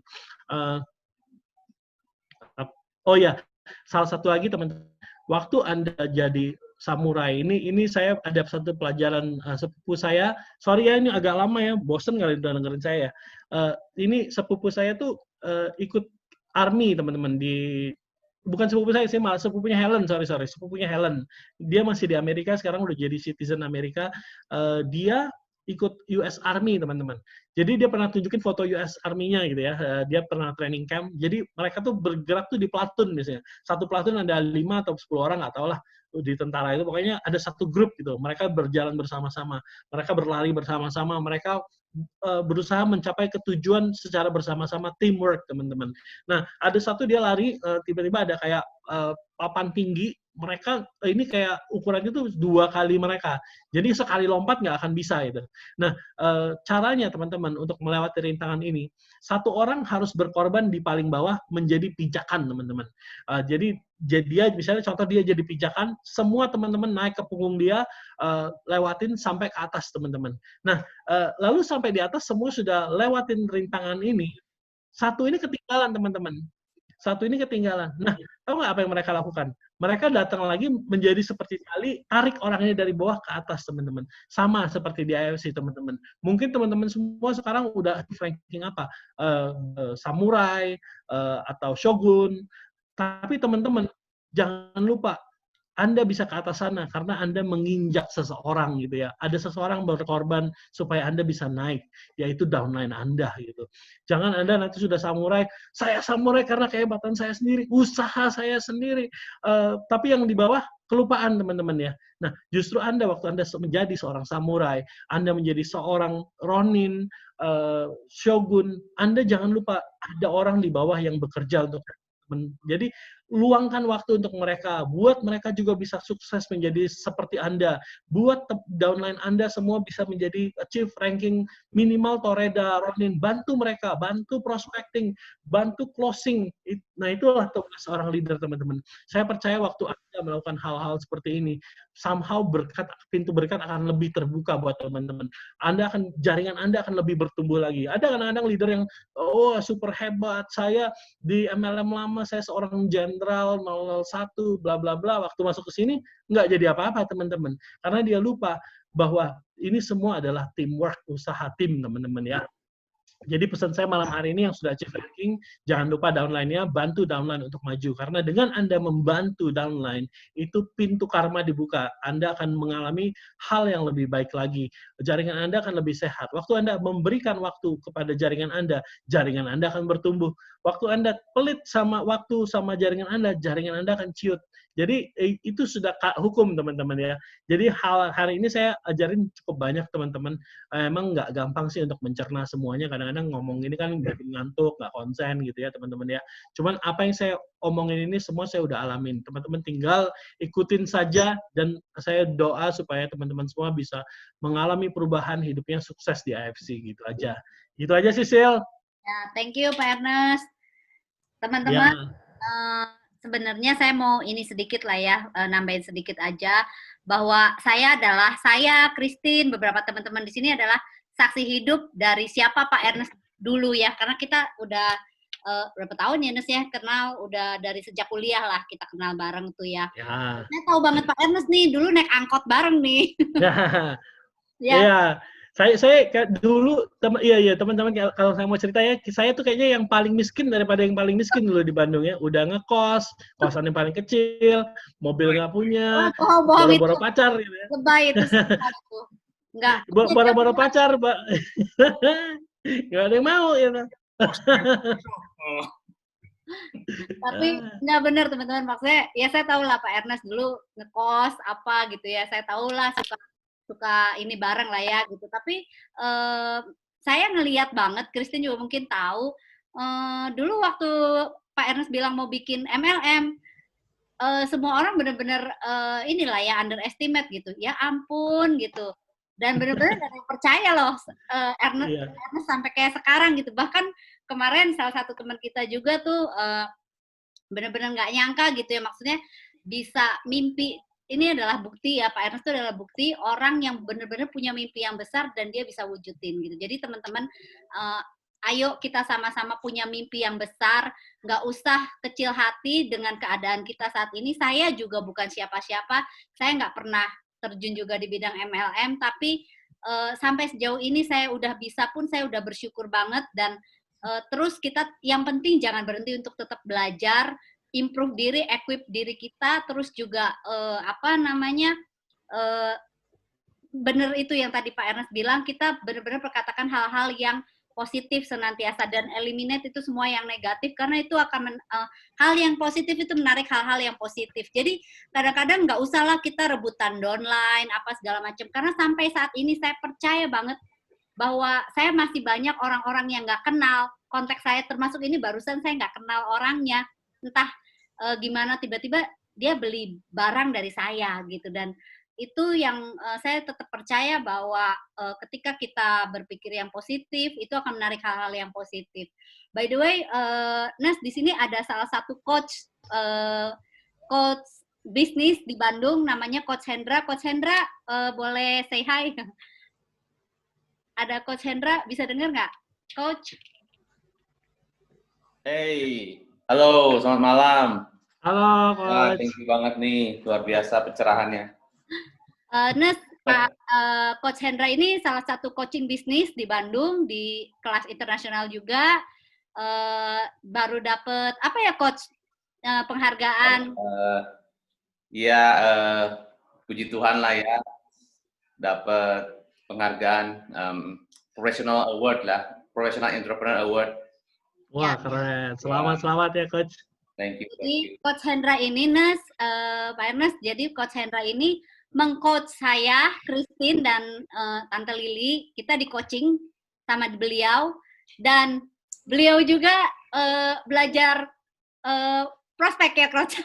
Oh ya, salah satu lagi teman-teman, waktu Anda jadi samurai, ini saya ada satu pelajaran sepupu saya, sorry ya ini agak lama ya, bosen kali udah dengerin saya. Ini sepupu saya tuh ikut army teman-teman, bukan sepupu saya sih, malah sepupunya Helen, sepupunya Helen. Dia masih di Amerika, sekarang udah jadi citizen Amerika. Dia ikut US Army teman-teman. Jadi dia pernah tunjukin foto US Army-nya gitu ya. Dia pernah training camp. Jadi mereka tuh bergerak tuh di platoon biasanya. Satu platoon ada 5 atau 10 orang, nggak tahu lah di tentara itu. Pokoknya ada satu grup gitu. Mereka berjalan bersama-sama. Mereka berlari bersama-sama. Mereka berusaha mencapai ketujuan secara bersama-sama, teamwork teman-teman. Nah, ada satu dia lari, tiba-tiba ada kayak papan tinggi, mereka ini kayak ukurannya tuh 2 kali mereka. Jadi sekali lompat nggak akan bisa itu. Nah, caranya teman-teman untuk melewati rintangan ini, satu orang harus berkorban di paling bawah menjadi pijakan teman-teman. Jadi dia misalnya contoh dia jadi pijakan, semua teman-teman naik ke punggung dia, lewatin sampai ke atas teman-teman. Nah, lalu sampai di atas semua sudah lewatin rintangan ini, satu ini ketinggalan teman-teman. Satu ini ketinggalan. Nah, tahu nggak apa yang mereka lakukan? Mereka datang lagi menjadi seperti tali, tarik orangnya dari bawah ke atas, teman-teman. Sama seperti di AFC, teman-teman. Mungkin teman-teman semua sekarang udah ranking apa? Samurai, atau Shogun. Tapi teman-teman, jangan lupa, Anda bisa ke atas sana karena Anda menginjak seseorang gitu ya. Ada seseorang berkorban supaya Anda bisa naik, yaitu downline Anda gitu. Jangan Anda nanti sudah samurai, saya samurai karena kehebatan saya sendiri, usaha saya sendiri. Tapi yang di bawah kelupaan teman-teman ya. Nah, justru Anda waktu Anda menjadi seorang samurai, Anda menjadi seorang ronin, shogun, Anda jangan lupa ada orang di bawah yang bekerja untuk jadi luangkan waktu untuk mereka, buat mereka juga bisa sukses menjadi seperti Anda, buat downline Anda semua bisa menjadi achieve ranking minimal Toreda, Ronin, bantu mereka, bantu prospecting, bantu closing. Nah, itulah tugas seorang leader teman-teman. Saya percaya waktu Anda melakukan hal-hal seperti ini, somehow pintu berkat akan lebih terbuka buat teman-teman. Jaringan Anda akan lebih bertumbuh lagi. Ada kadang-kadang leader yang super hebat, saya di MLM lama, saya seorang jenderal 001, bla bla bla, waktu masuk ke sini nggak jadi apa-apa teman-teman. Karena dia lupa bahwa ini semua adalah teamwork, usaha tim teman-teman ya. Jadi pesan saya malam hari ini yang sudah achieve ranking, jangan lupa downline-nya, bantu downline untuk maju. Karena dengan Anda membantu downline, itu pintu karma dibuka. Anda akan mengalami hal yang lebih baik lagi. Jaringan Anda akan lebih sehat. Waktu Anda memberikan waktu kepada jaringan Anda akan bertumbuh. Waktu Anda pelit sama waktu sama jaringan Anda akan ciut. Jadi itu sudah hukum teman-teman ya. Jadi hari ini saya ajarin cukup banyak teman-teman. Emang nggak gampang sih untuk mencerna semuanya. Kadang-kadang ngomong ini kan bikin ngantuk, nggak konsen gitu ya teman-teman ya. Cuman apa yang saya omongin ini semua saya udah alamin. Teman-teman tinggal ikutin saja dan saya doa supaya teman-teman semua bisa mengalami perubahan hidupnya sukses di AFC gitu aja. Gitu aja sih Sil. Ya, thank you Pak Ernest. Teman-teman, sebenarnya saya mau ini sedikit lah ya, nambahin sedikit aja bahwa saya Christine, beberapa teman-teman di sini adalah saksi hidup dari siapa Pak Ernest dulu ya, karena kita udah berapa tahun ya Nes ya, kenal udah dari sejak kuliah lah kita kenal bareng tuh ya. Ya. Saya tahu banget Pak Ernest nih, dulu naik angkot bareng nih. Ya. Iya, dulu teman-teman kalau saya mau cerita ya, saya tuh kayaknya yang paling miskin daripada yang paling miskin dulu di Bandung ya. Udah ngekos, kosan yang paling kecil, mobil nggak punya, Bohong itu. boro-boro pacar gitu ya. Lebay itu satu. Enggak. Boro-boro pacar, Mbak. Nggak ada yang mau ya. Oh, Tapi nggak benar teman-teman, maksudnya ya saya tahu lah Pak Ernest dulu ngekos apa gitu ya, saya tahu lah suka ini bareng lah ya gitu. Tapi saya ngelihat banget, Christine juga mungkin tahu, dulu waktu Pak Ernest bilang mau bikin MLM, semua orang benar-benar inilah ya underestimate gitu. Ya ampun gitu. Dan benar-benar nggak ada yang percaya loh Ernest sampai kayak sekarang gitu. Bahkan kemarin salah satu teman kita juga tuh benar-benar nggak nyangka gitu ya, maksudnya bisa mimpi. Ini adalah bukti ya, Pak Ernest itu adalah bukti orang yang benar-benar punya mimpi yang besar dan dia bisa wujudin gitu. Jadi teman-teman, ayo kita sama-sama punya mimpi yang besar, nggak usah kecil hati dengan keadaan kita saat ini. Saya juga bukan siapa-siapa, saya nggak pernah terjun juga di bidang MLM, tapi sampai sejauh ini saya udah bisa pun saya udah bersyukur banget. Dan terus kita yang penting jangan berhenti untuk tetap belajar, improve diri, equip diri kita, terus juga bener itu yang tadi Pak Ernest bilang, kita benar-benar perkatakan hal-hal yang positif senantiasa dan eliminate itu semua yang negatif, karena itu akan hal yang positif itu menarik hal-hal yang positif. Jadi kadang-kadang nggak usahlah kita rebutan downline apa segala macam, karena sampai saat ini saya percaya banget bahwa saya masih banyak orang-orang yang nggak kenal konteks saya, termasuk ini barusan saya nggak kenal orangnya, entah gimana tiba-tiba dia beli barang dari saya gitu. Dan itu yang saya tetap percaya bahwa ketika kita berpikir yang positif itu akan menarik hal-hal yang positif. By the way, Nes di sini ada salah satu coach bisnis di Bandung namanya Coach Hendra. Coach Hendra boleh say hi? Ada Coach Hendra, bisa dengar nggak, Coach? Hey, halo, selamat malam. Halo, Coach. Thank you banget nih, luar biasa pencerahannya. Nes, Pak Coach Hendra ini salah satu coaching bisnis di Bandung, di kelas internasional juga. Baru dapet apa ya, Coach? Penghargaan. Iya, puji Tuhan lah ya, dapat penghargaan Professional Award lah, Professional Entrepreneur Award. Wah, keren. Selamat ya, Coach. Thank you. Jadi Coach Hendra ini, Nes, Pak Ernest, jadi Coach Hendra ini meng-coach saya, Christine, dan Tante Lili. Kita di-coaching sama beliau, dan beliau juga belajar prospek ya, Coach.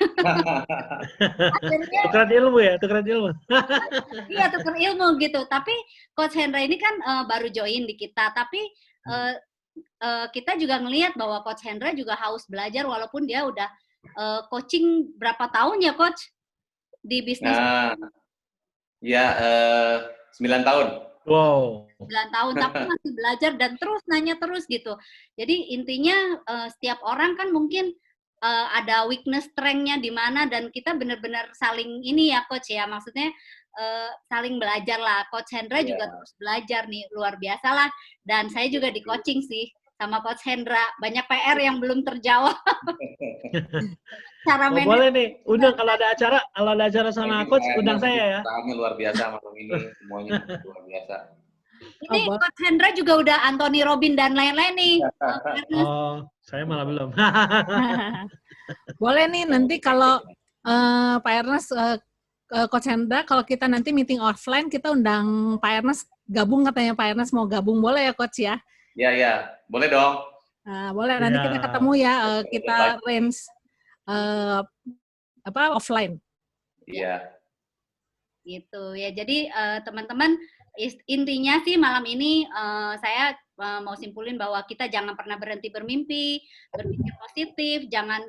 Akhirnya, Tukeran ilmu ya, tukeran ilmu. iya, tuker ilmu gitu. Tapi Coach Hendra ini kan baru join di kita, tapi kita juga ngelihat bahwa Coach Hendra juga haus belajar, walaupun dia udah coaching berapa tahun ya, Coach, di bisnis? Ya, 9 tahun. Wow. 9 tahun, tapi masih belajar dan terus nanya terus gitu. Jadi intinya setiap orang kan mungkin ada weakness, strength-nya di mana, dan kita benar-benar saling ini ya, Coach ya, maksudnya saling belajar lah. Coach Hendra juga terus belajar nih, luar biasa lah. Dan saya juga di coaching sih sama Coach Hendra, banyak PR yang belum terjawab. Cara boleh nih, undang kalau ada acara sama Coach, undang saya ya. Usahanya luar biasa malam ini, semuanya luar biasa. Ini Coach Hendra juga udah Anthony Robin dan lain-lain nih. Oh, saya malah belum. Boleh nih nanti kalau Pak Ernest, Coach Hendra, kalau kita nanti meeting offline, kita undang Pak Ernest gabung, katanya Pak Ernest mau gabung, boleh ya, Coach ya? Ya, boleh dong. Boleh, nanti kita ketemu ya, kita range offline. Iya. Gitu ya. Jadi teman-teman, intinya sih malam ini saya mau simpulin bahwa kita jangan pernah berhenti bermimpi, berpikir positif, jangan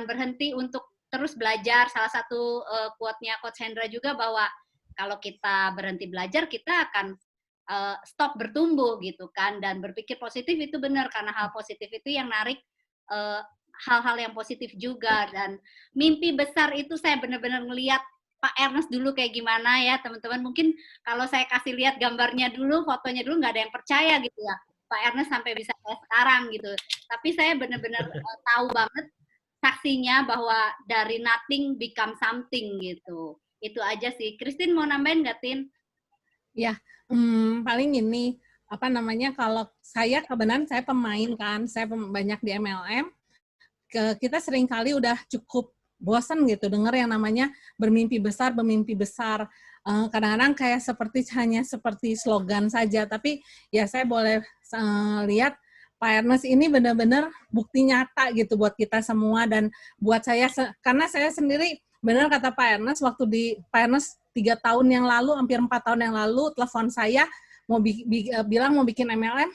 berhenti untuk terus belajar. Salah satu quote-nya Coach Hendra juga bahwa kalau kita berhenti belajar, kita akan stop bertumbuh gitu kan, dan berpikir positif itu benar karena hal positif itu yang narik hal-hal yang positif juga. Dan mimpi besar itu saya benar-benar ngelihat Pak Ernest dulu kayak gimana ya teman-teman. Mungkin kalau saya kasih lihat gambarnya dulu, fotonya dulu nggak ada yang percaya gitu ya Pak Ernest sampai bisa kayak sekarang gitu. Tapi saya benar-benar tahu banget saksinya bahwa dari nothing become something gitu. Itu aja sih. Christine mau nambahin nggak, Tin? Ya, paling ini apa namanya, kalau saya kebenaran saya pemain kan, saya banyak di MLM. Kita sering kali udah cukup bosan gitu dengar yang namanya bermimpi besar. Kadang-kadang kayak hanya seperti slogan saja, tapi ya saya boleh lihat Pak Ernest ini benar-benar bukti nyata gitu buat kita semua, dan buat saya, karena saya sendiri benar kata Pak Ernest, waktu di Pak Ernest 3 tahun yang lalu, hampir 4 tahun yang lalu, telepon saya mau bilang mau bikin MLM.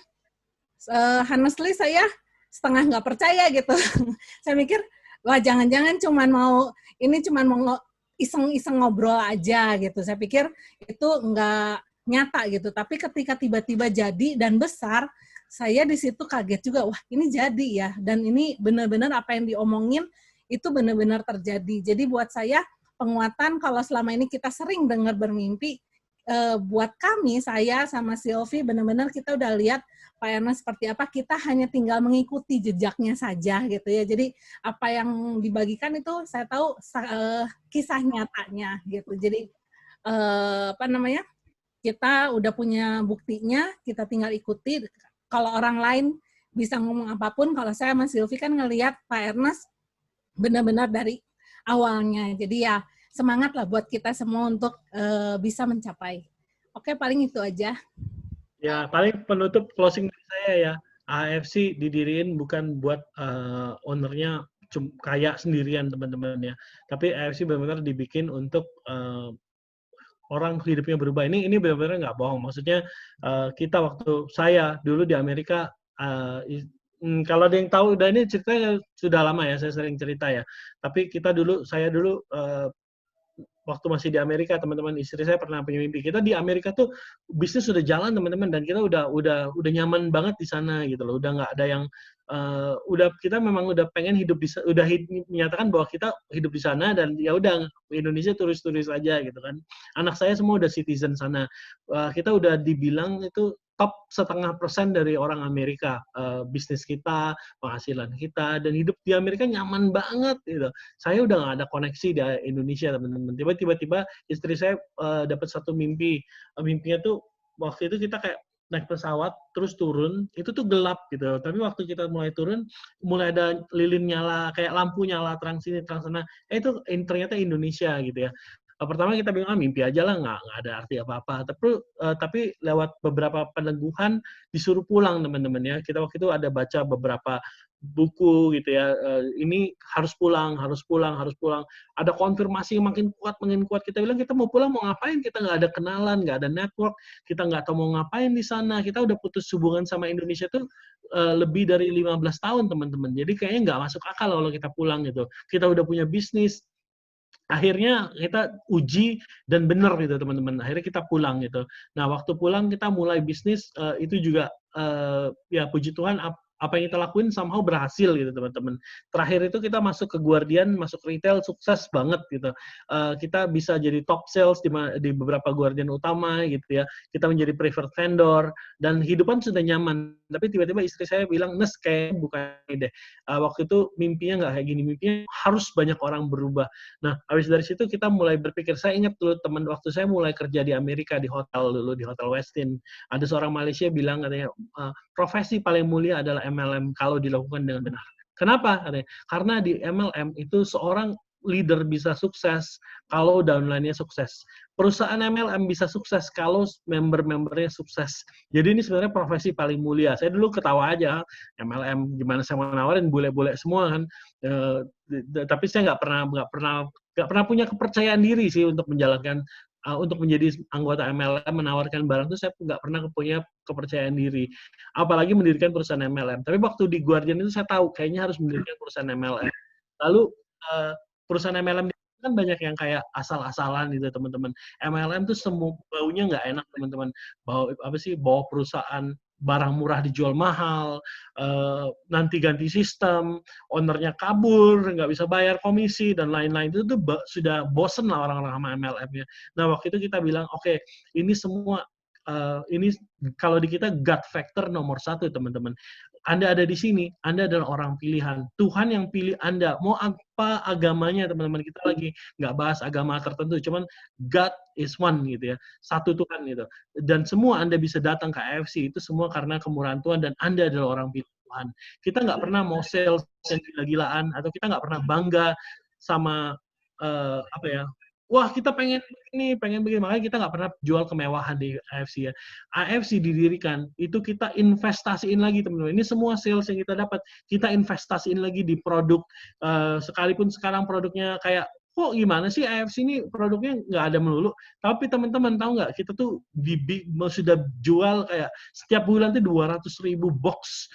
Honestly saya setengah nggak percaya gitu. Saya mikir, wah jangan-jangan cuman mau iseng-iseng ngobrol aja gitu. Saya pikir itu nggak nyata gitu. Tapi ketika tiba-tiba jadi dan besar, saya di situ kaget juga. Wah ini jadi ya. Dan ini benar-benar apa yang diomongin itu benar-benar terjadi. Jadi buat saya penguatan, kalau selama ini kita sering dengar bermimpi, buat kami, saya sama Sylvie, benar-benar kita udah lihat Pak Ernest seperti apa, kita hanya tinggal mengikuti jejaknya saja gitu ya. Jadi apa yang dibagikan itu saya tahu kisah nyatanya gitu. Jadi kita udah punya buktinya, kita tinggal ikuti. Kalau orang lain bisa ngomong apapun, kalau saya sama Sylvie kan ngelihat Pak Ernest benar-benar dari awalnya. Jadi ya semangat lah buat kita semua untuk bisa mencapai. Oke, paling itu aja. Ya, paling penutup closing dari saya ya. AFC didiriin bukan buat ownernya kaya sendirian teman-teman ya. Tapi AFC benar-benar dibikin untuk orang hidupnya berubah. Ini benar-benar nggak bohong. Maksudnya kita waktu saya dulu di Amerika, kalau ada yang tahu, udah ini ceritanya sudah lama ya, saya sering cerita ya. Tapi saya dulu waktu masih di Amerika, teman-teman, istri saya pernah punya mimpi. Kita di Amerika tuh bisnis sudah jalan teman-teman, dan kita udah nyaman banget di sana gitu loh. Udah nggak ada yang kita memang udah pengen hidup menyatakan bahwa kita hidup di sana, dan ya udah Indonesia turis-turis aja gitu kan. Anak saya semua udah citizen sana. Kita udah dibilang itu top 0,5% dari orang Amerika, bisnis kita, penghasilan kita, dan hidup di Amerika nyaman banget gitu. Saya udah nggak ada koneksi di Indonesia teman-teman. Tiba-tiba istri saya dapat satu mimpi. Mimpinya tuh waktu itu kita kayak naik pesawat terus turun, itu tuh gelap gitu. Tapi waktu kita mulai turun, mulai ada lilin nyala, kayak lampu nyala terang sini terang sana. Itu ternyata Indonesia gitu ya. Pertama kita bilang mimpi aja lah, nggak ada arti apa-apa. Tapi lewat beberapa peneguhan disuruh pulang teman-teman ya. Kita waktu itu ada baca beberapa buku gitu ya. Ini harus pulang. Ada konfirmasi yang makin kuat. Kita bilang kita mau pulang mau ngapain? Kita nggak ada kenalan, nggak ada network. Kita nggak tahu mau ngapain di sana. Kita udah putus hubungan sama Indonesia tuh lebih dari 15 tahun teman-teman. Jadi kayaknya nggak masuk akal kalau kita pulang gitu. Kita udah punya bisnis. Akhirnya kita uji dan benar gitu teman-teman. Akhirnya kita pulang gitu. Nah waktu pulang kita mulai bisnis, itu juga ya puji Tuhan apa yang kita lakuin somehow berhasil gitu teman-teman. Terakhir itu kita masuk ke Guardian, masuk retail, sukses banget gitu. Kita bisa jadi top sales di beberapa Guardian utama gitu ya. Kita menjadi preferred vendor dan hidupan sudah nyaman. Tapi tiba-tiba istri saya bilang, Nes kayak bukan deh. Waktu itu mimpinya nggak kayak gini, mimpinya harus banyak orang berubah. Nah, habis dari situ kita mulai berpikir, saya ingat dulu teman waktu saya mulai kerja di Amerika di hotel dulu, di Hotel Westin. Ada seorang Malaysia bilang katanya, profesi paling mulia adalah MLM kalau dilakukan dengan benar. Kenapa? Karena di MLM itu seorang leader bisa sukses kalau downline-nya sukses. Perusahaan MLM bisa sukses kalau member-membernya sukses. Jadi ini sebenarnya profesi paling mulia. Saya dulu ketawa aja, MLM gimana saya mau nawarin bule-bule semua kan. Tapi saya nggak pernah punya kepercayaan diri sih untuk menjalankan untuk menjadi anggota MLM, menawarkan barang itu saya nggak pernah punya kepercayaan diri. Apalagi mendirikan perusahaan MLM. Tapi waktu di Guardian itu saya tahu kayaknya harus mendirikan perusahaan MLM. Lalu perusahaan MLM kan banyak yang kayak asal-asalan gitu teman-teman. MLM tuh semua baunya nggak enak teman-teman. Bau apa sih? Bau perusahaan barang murah dijual mahal, nanti ganti sistem, ownernya kabur, nggak bisa bayar komisi dan lain-lain. Itu tuh sudah bosen lah orang-orang sama MLM-nya. Nah waktu itu kita bilang, oke, ini semua ini kalau di kita gut factor nomor 1 teman-teman. Anda ada di sini, Anda adalah orang pilihan. Tuhan yang pilih Anda. Mau apa agamanya teman-teman, kita lagi nggak bahas agama tertentu, cuman God is one gitu ya, satu Tuhan gitu. Dan semua Anda bisa datang ke AFC itu semua karena kemurahan Tuhan dan Anda adalah orang pilih Tuhan. Kita nggak pernah mau sales yang gila-gilaan atau kita nggak pernah bangga sama apa ya? Wah kita pengen begini, makanya kita nggak pernah jual kemewahan di AFC ya. AFC didirikan, itu kita investasiin lagi teman-teman. Ini semua sales yang kita dapat, kita investasiin lagi di produk, sekalipun sekarang produknya kayak, kok gimana sih AFC ini produknya nggak ada melulu. Tapi teman-teman tahu nggak, kita tuh sudah jual kayak setiap bulan tuh 200.000 box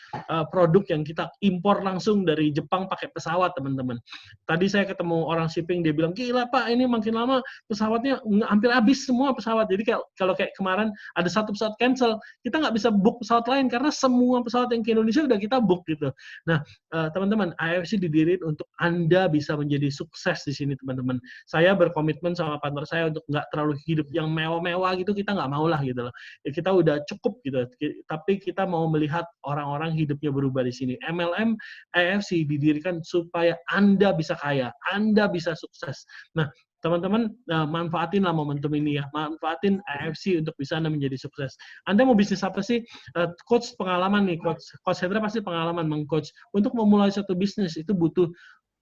produk yang kita impor langsung dari Jepang pakai pesawat teman-teman. Tadi saya ketemu orang shipping, dia bilang, gila Pak, ini makin lama pesawatnya hampir habis semua pesawat. Jadi kalau kayak kemarin ada satu pesawat cancel, kita nggak bisa book pesawat lain karena semua pesawat yang ke Indonesia udah kita book gitu. Nah, teman-teman, AFC didirikan untuk Anda bisa menjadi sukses di sini teman-teman. Saya berkomitmen sama partner saya untuk nggak terlalu hidup yang mewah-mewah gitu, kita nggak mau lah gitu loh. Ya, kita udah cukup gitu. Tapi kita mau melihat orang-orang hidupnya berubah di sini. MLM AFC didirikan supaya Anda bisa kaya, Anda bisa sukses. Nah, teman-teman, manfaatinlah momentum ini ya. Manfaatin AFC untuk bisa Anda menjadi sukses. Anda mau bisnis apa sih? Coach pengalaman nih, Coach Hendra pasti pengalaman meng-coach. Untuk memulai suatu bisnis itu butuh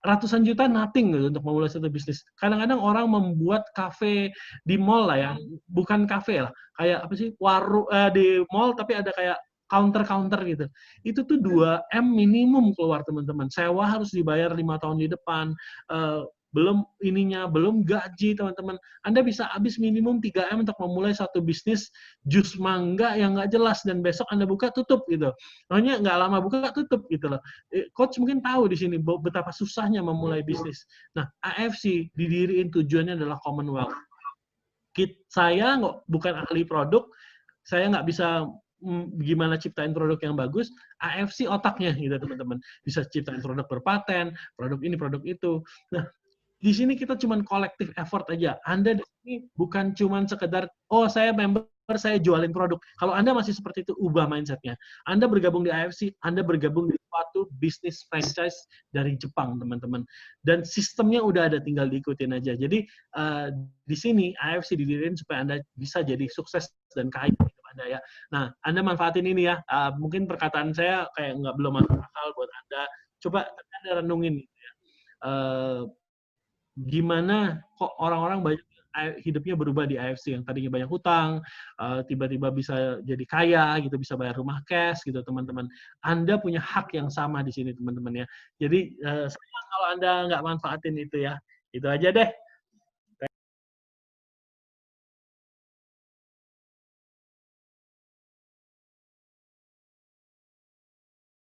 ratusan juta nothing gitu untuk memulai satu bisnis. Kadang-kadang orang membuat kafe di mall lah ya, bukan kafe lah, kayak apa sih, warung di mall tapi ada kayak counter-counter gitu. Itu tuh 2M minimum keluar teman-teman. Sewa harus dibayar 5 tahun di depan. Belum ininya, belum gaji teman-teman. Anda bisa habis minimum 3M untuk memulai satu bisnis jus mangga yang nggak jelas dan besok Anda buka tutup gitu. Makanya nggak lama buka tutup gitu loh. Coach mungkin tahu di sini betapa susahnya memulai bisnis. Nah, AFC didiriin tujuannya adalah Commonwealth. Saya bukan ahli produk, saya nggak bisa gimana ciptain produk yang bagus. AFC otaknya gitu teman-teman. Bisa ciptain produk berpaten, produk ini, produk itu. Nah, di sini kita cuma collective effort aja. Anda di sini bukan cuma sekedar, oh saya member, saya jualin produk. Kalau Anda masih seperti itu, ubah mindset-nya. Anda bergabung di AFC, Anda bergabung di suatu bisnis franchise dari Jepang, teman-teman. Dan sistemnya udah ada, tinggal diikutin aja. Jadi, di sini AFC didirikan supaya Anda bisa jadi sukses dan kaya hidup Anda ya. Nah, Anda manfaatin ini ya. Mungkin perkataan saya kayak belum masuk akal buat Anda. Coba Anda renungin gitu ya. Gimana kok orang-orang banyak hidupnya berubah di AFC, yang tadinya banyak hutang, tiba-tiba bisa jadi kaya gitu, bisa bayar rumah cash gitu teman-teman. Anda punya hak yang sama di sini teman-teman ya. Jadi sayang kalau Anda nggak manfaatin itu ya. Itu aja deh.